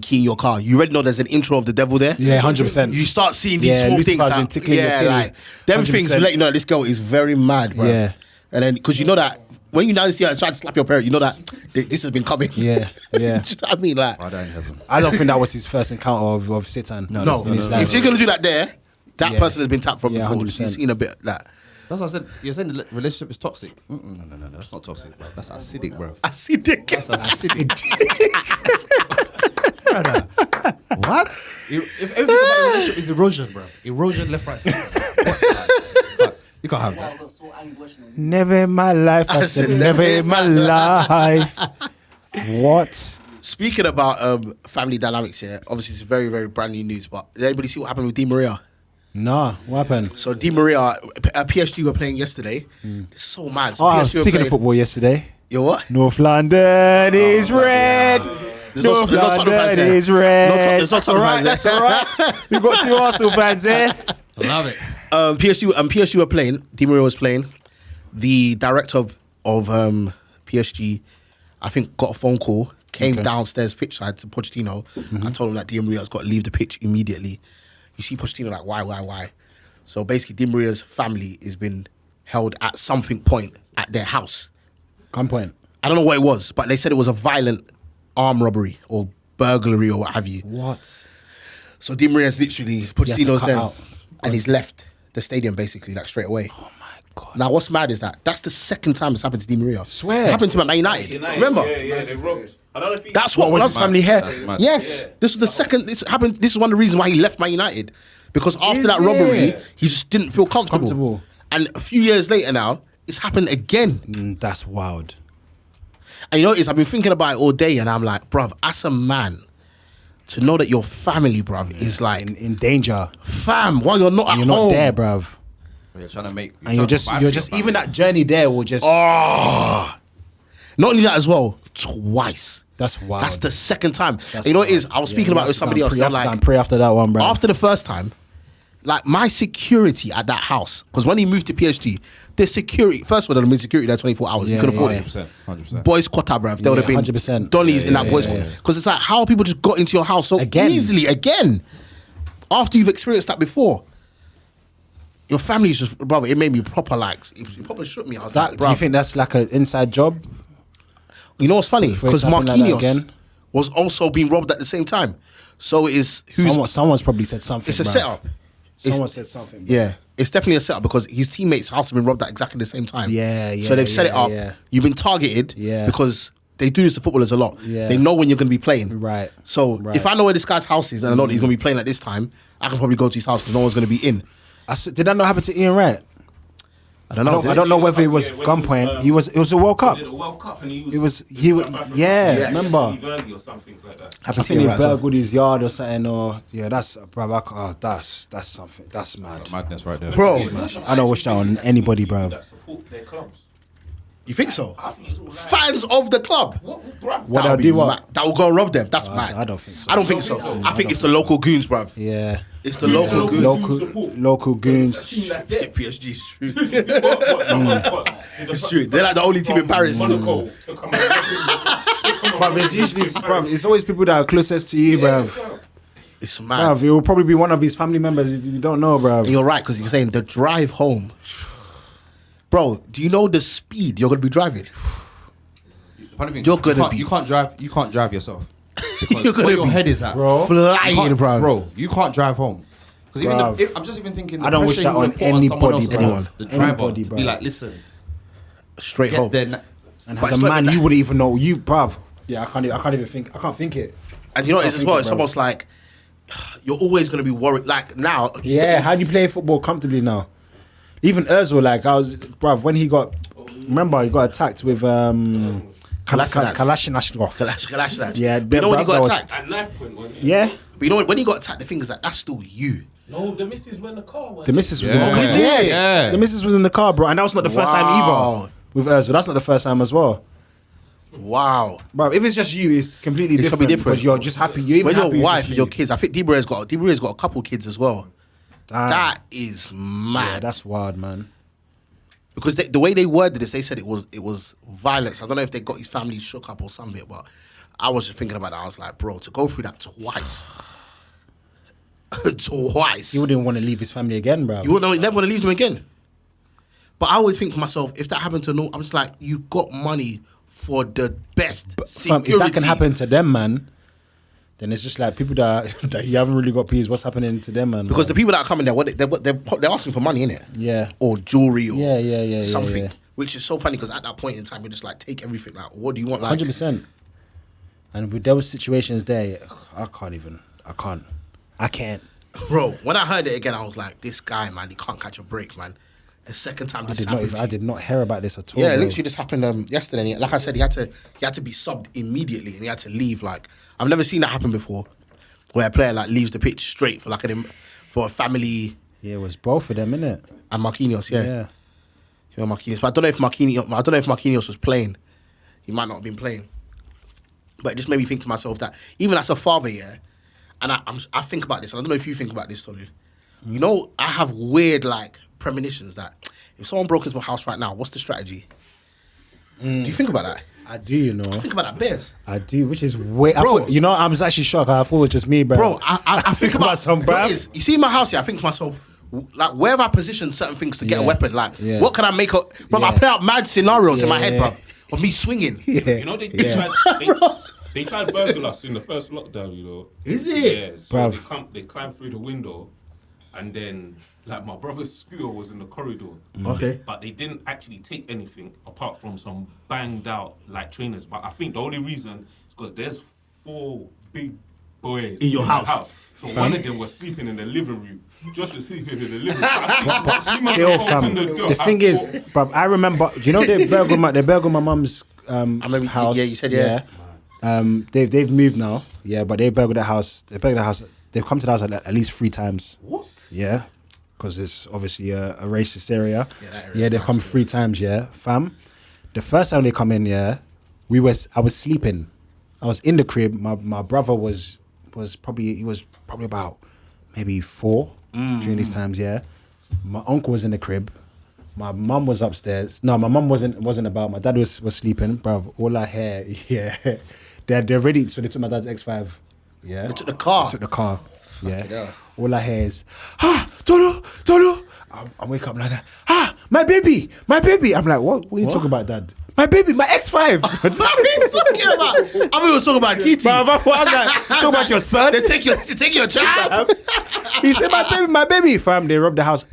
keying your car, you already know there's an intro of the devil there. Yeah, 100%. You start seeing these Yeah, small Lucifer's things been that, tickling your titty. like them 100%. things let you know that this girl is very mad, bro. Yeah. And then because you know that when you now see her try to slap your parent, you know that this has been coming. Yeah, yeah. Do you know what I mean? Like, Father in heaven. I don't think that was his first encounter of Satan. no, in his life. if she's gonna do that there, that Yeah. person has been tapped from Yeah, before. 100%. She's seen a bit like That's what I said. You're saying the relationship is toxic. No, that's not toxic, bro. That's acidic, bro. I see dick. That's acidic. Brother, what? If everything about the relationship is erosion, bro. Erosion left, right, center. You can't have Wow, that. I got so angry watching it. Never in my life. I said never in my life. What? Speaking about family dynamics here, obviously it's very, very brand new news, but did anybody see what happened with Di Maria? Nah, what happened? So Di Maria, PSG were playing yesterday. It's so mad. So Oh, PSG were speaking playing, of football yesterday, You what? North London is red. There's no North Tottenham fans London there. is red. There's no That's Tottenham all right. fans That's all right. We've got two Arsenal fans there. Love it. PSG were playing. Di Maria was playing. The director of PSG, I think, got a phone call, came downstairs pitch side to Pochettino. I told him that Di Maria's got to leave the pitch immediately. You see Pochettino like, why? So basically, Di Maria's family has been held at something point at their house. Gunpoint. I don't know what it was, but they said it was a violent armed robbery or burglary or what have you. What? So Di Maria's literally, Pochettino's cut there, out. and he's left the stadium basically, like straight away. Oh my God. Now, what's mad is that's the second time it's happened to Di Maria. Swear. It happened to him at Man United. Remember? Yeah, they robbed. I don't know if he... That's what Was was his family here? That's mad. Yes, this was the second. This happened. This is one of the reasons why he left Man United, because after Is that robbery, it? he just didn't feel comfortable. Comfortable. And a few years later now, it's happened again. That's wild. And you know what it is? I've been thinking about it all day, and I'm like, bruv, as a man, to know that your family, bruv, is like In danger. fam while you're not at You're home. not there, bruv. You're trying to make. And you're just even that journey there will just. Oh, not only that as well, twice. That's wild. That's the second time. That's And you know what it is? wild. I was speaking about it with somebody else. Pray And I'm after, like, pray after that one, bruv. after the first time, like my security at that house, because when he moved to PSG, the security, first of all, they'd have been security there 24 hours. You Yeah, couldn't afford yeah. it. 100%. Boys quota, bruv. There would have Yeah, been 100%. dollies in Yeah, that boys yeah, quota. yeah. Because it's like, how people just got into your house so Again. easily again after you've experienced that before. Your family's just, brother, it made me proper like, it proper shook me. I was That, like, do you bruv. think that's like an inside job? You know what's funny? For it Because to happen like that Marquinhos again? was also being robbed at the same time. So it is, Someone's probably said something. it's a bruv. setup. Someone said something. bruv. Yeah, it's definitely a setup because his teammates' house have been robbed at exactly the same time. Yeah, So they've set it yeah, up. yeah. You've been targeted. Yeah. Because they do this to footballers a lot. Yeah. They know when you're going to be playing. Right. So Right. if I know where this guy's house is and I know that he's going to be playing at this time, I can probably go to his house because no one's going to be in. Did that not happen to Ian Wright? I don't know. I don't know whether it was Yeah, when gunpoint. he was, It was a World Cup. Was it a World Cup and he It was South Africa. yeah. Yes. Remember? Steve Early or something like that. I Happened to think you, he right, so- burgled his yard or something. Or yeah, that's that's something. That's mad. That's madness right there. Bro, I don't wish that on anybody, bro. That support their clubs. you think so? I think it's all right. Fans of the club. What, bruv? What That'll they'll be do what? mad. That will go and rob them. That's I- mad. I don't think so. I don't think so. think so. I think it's the local goons, bruv. Yeah. It's the local goons. Local That goons. team that's there. PSG is true. It's true. They're like the only team in Paris. Monaco to come Bruv, it's usually, bruv, it's always people that are closest to you, bruv. It's mad. Bruv, it will probably be one of his family members. You don't know, bruv. And you're right, because you're saying the drive home. Bro, do you know the speed you're going to be driving? Funny thing, You're gonna be- you can't drive yourself. Because You're gonna where your be- head is at, Bro. Flying, bro. Bro, you can't drive home. Because even Bruv. I'm just even thinking. I don't wish that on anybody, bruv. The driver Anybody, to be bruv. like, listen, Straight get home. there. And But as it's a not man, that- you wouldn't even know. You, bruv. Yeah, I can't even think. I can't think it. And you know what it is as think well? it, It's bro. almost like you're always going to be worried. Like now. Yeah, how do you play football comfortably now? Even Özil, like bruv, when he got, remember he got attacked with Kolasinac. Kalashnikov. Yeah, But you know when he that got was- attacked? At knife point, wasn't it? Yeah, But you know when he got attacked, the thing is that that's still you. No, the missus went in the car. the missus was Yeah. in the car. Missus? Yes. The missus was in the car, bro, and that was not the first time Wow. either. With Özil, that's not the first time as well, Wow. bro. If it's just you, it's completely It's different. gonna be different. Because you're just happy. You're even When happy your it's wife just and your you. kids, I think Debria's got a couple kids as well. Damn. That is mad. Yeah, that's wild, man. Because the way they worded this, they said it was violence. I don't know if they got his family shook up or something, but I was just thinking about that. I was like, bro, to go through that twice. Twice. He wouldn't want to leave his family again, bro. You wouldn't never want to leave them again. But I always think to myself, if that happened to no, I'm just like, you got money for the best Fam, security. if that can happen to them, man, then it's just like people that you haven't really got peas. What's happening to them, man? Because bro? the people that are coming there, they're asking for money, innit? Yeah. Or jewelry or Yeah, something. yeah. Which is so funny because at that point in time, you're just like, take everything. Like, what do you want? Like, 100%. And with those situations there, I can't. bro, when I heard it again, I was like, this guy, man, he can't catch a break, man. The second time this happened. I did not hear about this at all. Yeah, bro. literally just happened yesterday. And like I said, he had to be subbed immediately, and he had to leave. Like, I've never seen that happen before, where a player like leaves the pitch straight for for a family. Yeah, it was both of them, innit? And Marquinhos, yeah. Yeah. You know, Marquinhos. But I don't know if Marquinhos was playing. He might not have been playing. But it just made me think to myself that even as a father, yeah, and I think about this, and I don't know if you think about this, Tolu. You know, I have weird like premonitions that if someone broke into my house right now, what's the strategy? Do you think about that? I do, you know. Think about that, bears. I do, which is way. Bro. You know, I was actually shocked. I thought it was just me, bro. Bro, I think about some, what bro. it is. You see in my house here, I think to myself, like, where have I positioned certain things to get a Yeah. weapon? Like, Yeah. what can I make up? Bro, I Yeah. play out mad scenarios in my head, Yeah. bro, of me swinging. Yeah. You know, they Yeah. they tried burgle us in the first lockdown, you know. Is it? Yeah, so Bruv. they climbed through the window, and then, like, my brother's scooter was in the corridor. Okay. But they didn't actually take anything apart from some banged out, like, trainers. But I think the only reason is because there's 4 big boys In your my house. So one of them was sleeping in the living room. Josh was sleeping in the living room. So I think he must Still, have fam. opened the door. The thing is, bruv, I remember. Do you know they burgled my mum's remember, house? yeah, you said, yeah. They've moved now. Yeah, but they burgled the house. They burgled the house. They've come to the house at least 3 times. What? Yeah, because it's obviously a racist area. Yeah, that area Yeah, they've is come nasty. 3 times. Yeah, fam. The first time they come in, yeah, I was sleeping. I was in the crib. My brother was probably about maybe 4 during these times. Yeah, my uncle was in the crib. My mum was upstairs. No, my mum wasn't about. My dad was sleeping, bruv. All I hear, yeah, they're ready. So they took my dad's X5. Yeah, They took the car. They took the car. Yeah. hell. All I hear is, Tolo. I wake up like that. My baby. I'm like, what are you talking about, Dad? My baby, my X5. What are you talking about? I thought we were talking about TT. I was like, talking about your son? They take your child. He said, my baby. Fam, they robbed the house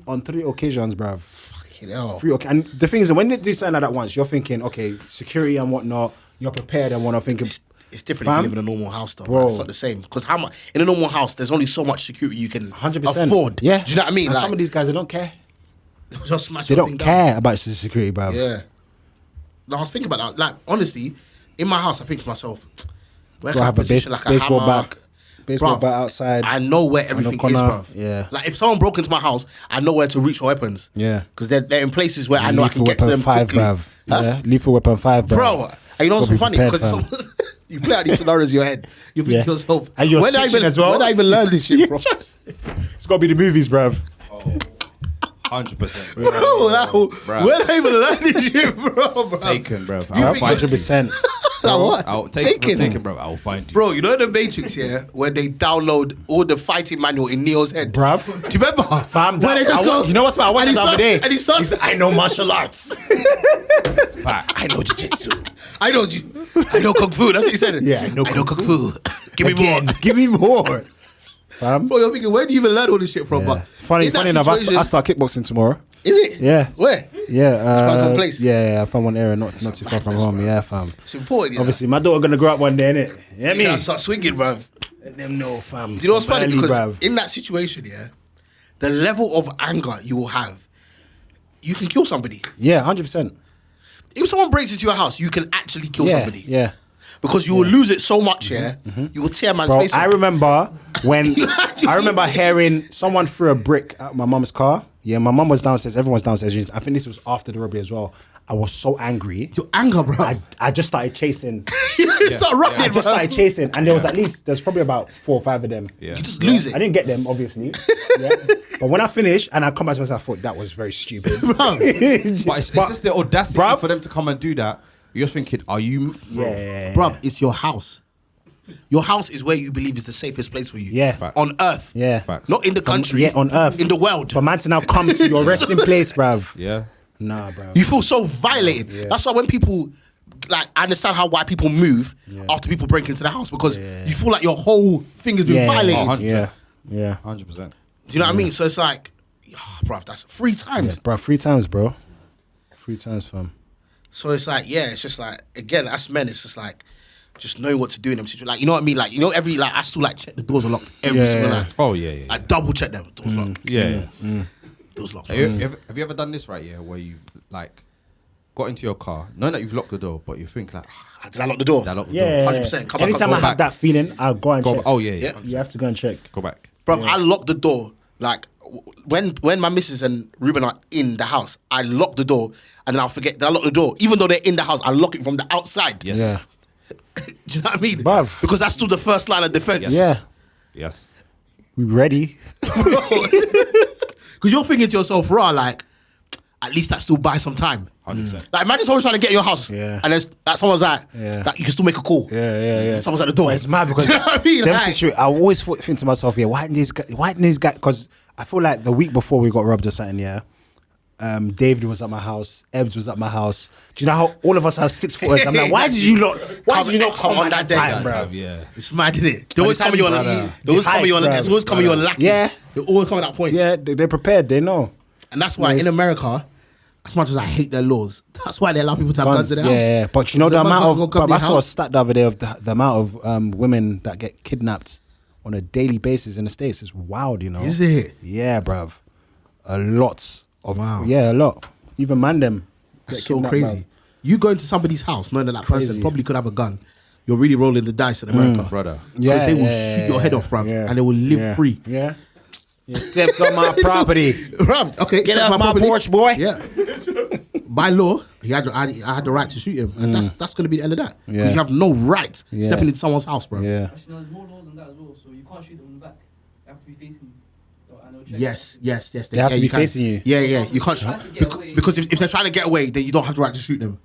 on 3 occasions, bruv. Fucking hell. And the thing is, when they do something like that once, you're thinking, okay, security and whatnot, you're prepared and whatnot, thinking, It's different Fam? if you live in a normal house, though. Bro. Bro. It's not the same. Because how much in a normal house, there's only so much security you can 100%. afford. Yeah. Do you know what I mean? And Like, some of these guys, they don't care. just smash They your don't thing down. care about security, bruv. Yeah. No, I was thinking about that. Like, honestly, in my house, I think to myself, where Do can I I have a position like a baseball hammer? baseball Bruv, bat outside? I know where everything is, corner, bro. yeah. Like, if someone broke into my house, I know where to reach for weapons. Yeah. Because they're in places where I know I can get to them Weapon 5, quickly. bruv. Huh? Yeah, lethal weapon 5, bruv. Bro, and you know what's Gotta so be funny? prepared, Because fam. you play out these scenarios in your head. You think Yeah. to yourself, And you're where did I switching even, as well. where did I even learn this shit from? It's got to be the movies, bruv. 100%. Bro, Bruh. where did I even learn this shit from, bro? Taken, bro. You I'll think- find you. 100%. Like what? I'll Taken. taken, bro. I'll find you. Bro, you know the Matrix here, where they download all the fighting manual in Neo's head? Bruv. Do you remember? Fam, Where they just go, you know what's my? I watched and it he the other starts- day. and he starts- said, I know martial arts. Fact. I know jiu-jitsu. I know Kung Fu. That's what he said. Yeah, I know Kung Fu. Give me Again, more. give me more. Fam. Bro, you're thinking, where do you even learn all this shit from? Yeah. But Funny in that enough, situation- I start kickboxing tomorrow. Is it? Yeah. Where? Yeah. found some place? Yeah, I found one area not too far from madness, home. bro. Yeah, fam. It's important. Obviously, my daughter gonna grow up one day, innit? Yeah, you me. gotta start swinging, bruv. Let them know, fam. Do you know what's funny? Early, Because bruv. in that situation, yeah, the level of anger you will have, you can kill somebody. Yeah, 100%. If someone breaks into your house, you can actually kill Yeah, somebody. yeah. Because you will lose it so much, yeah. You will tear man's Bro, face I off. remember when I remember hearing someone threw a brick at my mum's car. Yeah, my mum was downstairs. Everyone was downstairs. I think this was after the robbery as well. I was so angry. Your anger, bro. I just started chasing. you start running, I just bro. started chasing, and there's probably about 4 or 5 of them. Yeah. You just lose I it. didn't get them, obviously. Yeah. But when I finished and I come back to myself, I thought that was very stupid. Bro. But it's just the audacity Bruv. for them to come and do that. You're just thinking, are you? Yeah. Bruv, it's your house. Your house is where you believe is the safest place for you. Yeah. Fact. On earth. Yeah. Facts. Not in the country. Yeah, on earth. In the world. For man to now come to your resting place, bruv. Yeah. Nah, bruv. You feel so violated. Yeah. That's why when people, like, I understand why people move after people break into the house, because you feel like your whole thing has been Yeah. violated. 100%. Yeah. 100%. Do you know what I mean? So it's like, bruv, that's 3 times. Bro, 3 times, bro. 3 times, fam. So it's like, yeah, it's just like, again, as men, it's just like, just knowing what to do in them situations. Like, you know what I mean? Like, you know, I still like check the doors are locked every single night. Oh yeah. I double check them. Doors locked. Yeah. Doors locked. Have you ever done this right? Yeah, where you've like got into your car, knowing that you've locked the door, but you think like, Did I lock the door? did I lock the Yeah. door? 100%. Come Anytime back, I go have that feeling, I'll go and Go, check. oh yeah. Yeah. You have to go and check. Go back. Bro, I lock the door. Like, when my missus and Ruben are in the house, I lock the door and then I'll forget that I lock the door. Even though they're in the house, I lock it from the outside. Yes. Yeah. Do you know what I mean? Bruv. Because that's still the first line of defense. Yeah. Yes. We ready? Because you're thinking to yourself, raw, like, at least that still buys some time. 100%. Like imagine someone's trying to get in your house, Yeah. and there's that someone's like, Yeah. that you can still make a call. Yeah. Someone's at the door. But it's mad because Do you know what I mean? them Like- I always think to myself, why didn't these guys? Because I feel like the week before we got robbed or something, David was at my house, Ebbs was at my house. Do you know how all of us have 6 footers? I'm like, why did you not come on that day, Guys bro? have, yeah. It's mad, isn't it? They always the come time when is, you're they always come when you're hype, it's always come when you're lacking. Yeah. They always come at that point. Yeah, they're prepared. They know. And that's why in America, as much as I hate their laws, that's why they allow people to have guns in their house. Yeah. But you know the Because amount motherfucker of. go come to I your saw a house. stat the other day of the amount of women that get kidnapped on a daily basis in the States. It's wild, you know. Is it? Yeah, bruv. A lot of. Wow. Yeah, a lot. Even man them. That's get so kidnapped, crazy. bruv. You go into somebody's house knowing that person Crazy. probably could have a gun. You're really rolling the dice in America. Brother. Because they will shoot your head off, bruv, and they will live free. Yeah. You stepped on my property. Bruv, okay. Get that's off my property. porch, boy. Yeah. By law, I had the right to shoot him. And that's going to be the end of that. Because Yeah. you have no right Yeah. stepping into someone's house, bruv. Yeah. Actually, no, there's more laws than that as well. So you can't shoot them in the back. They have to be facing you. So I know check. Yes. They have to be can. facing you. Yeah. You can't shoot. Trying to get away. Because if they're trying to get away, then you don't have the right to shoot them.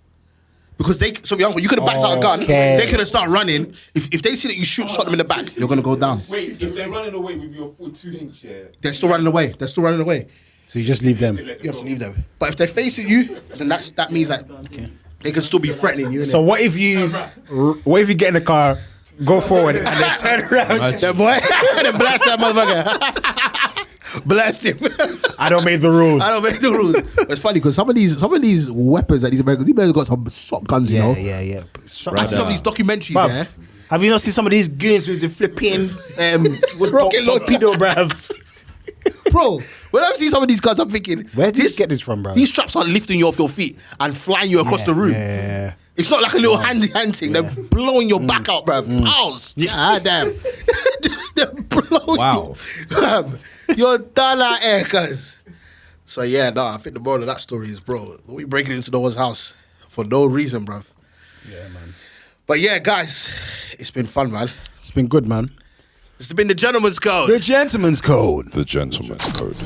Because they, so for example, you could have backed out a gun. Okay. They could have started running. If they see that you shot them in the back, you're gonna go down. Wait, if they're running away with your full 2-inch, They're still running away. So you just leave them. You have to leave them. But if they're facing you, then that means that they can still be threatening you. So what if you get in the car, go forward, and then turn around? that boy, and then blast that motherfucker. Blast him. I don't make the rules. I don't make the rules. But it's funny because some of these weapons that these Americans got some shotguns, you know. Yeah. I see some of these documentaries, Bruv, yeah. have you not seen some of these goons with the flipping Rocket torpedo, bruv? Bro, when I see some of these guns, I'm thinking, Where did you get this from, bro? These straps are lifting you off your feet and flying you across the room. Yeah. It's not like a little hand thing. They're blowing your back out, bruv. Pals. Yeah, damn. They're blowing Wow. Bruv, you're done out here, cuz. So yeah, I think the moral of that story is, bro, we breaking into no one's house for no reason, bruv. Yeah, man. But yeah, guys, it's been fun, man. It's been good, man. It's been the Gentleman's Code. The gentleman's code. The Gentleman's Code.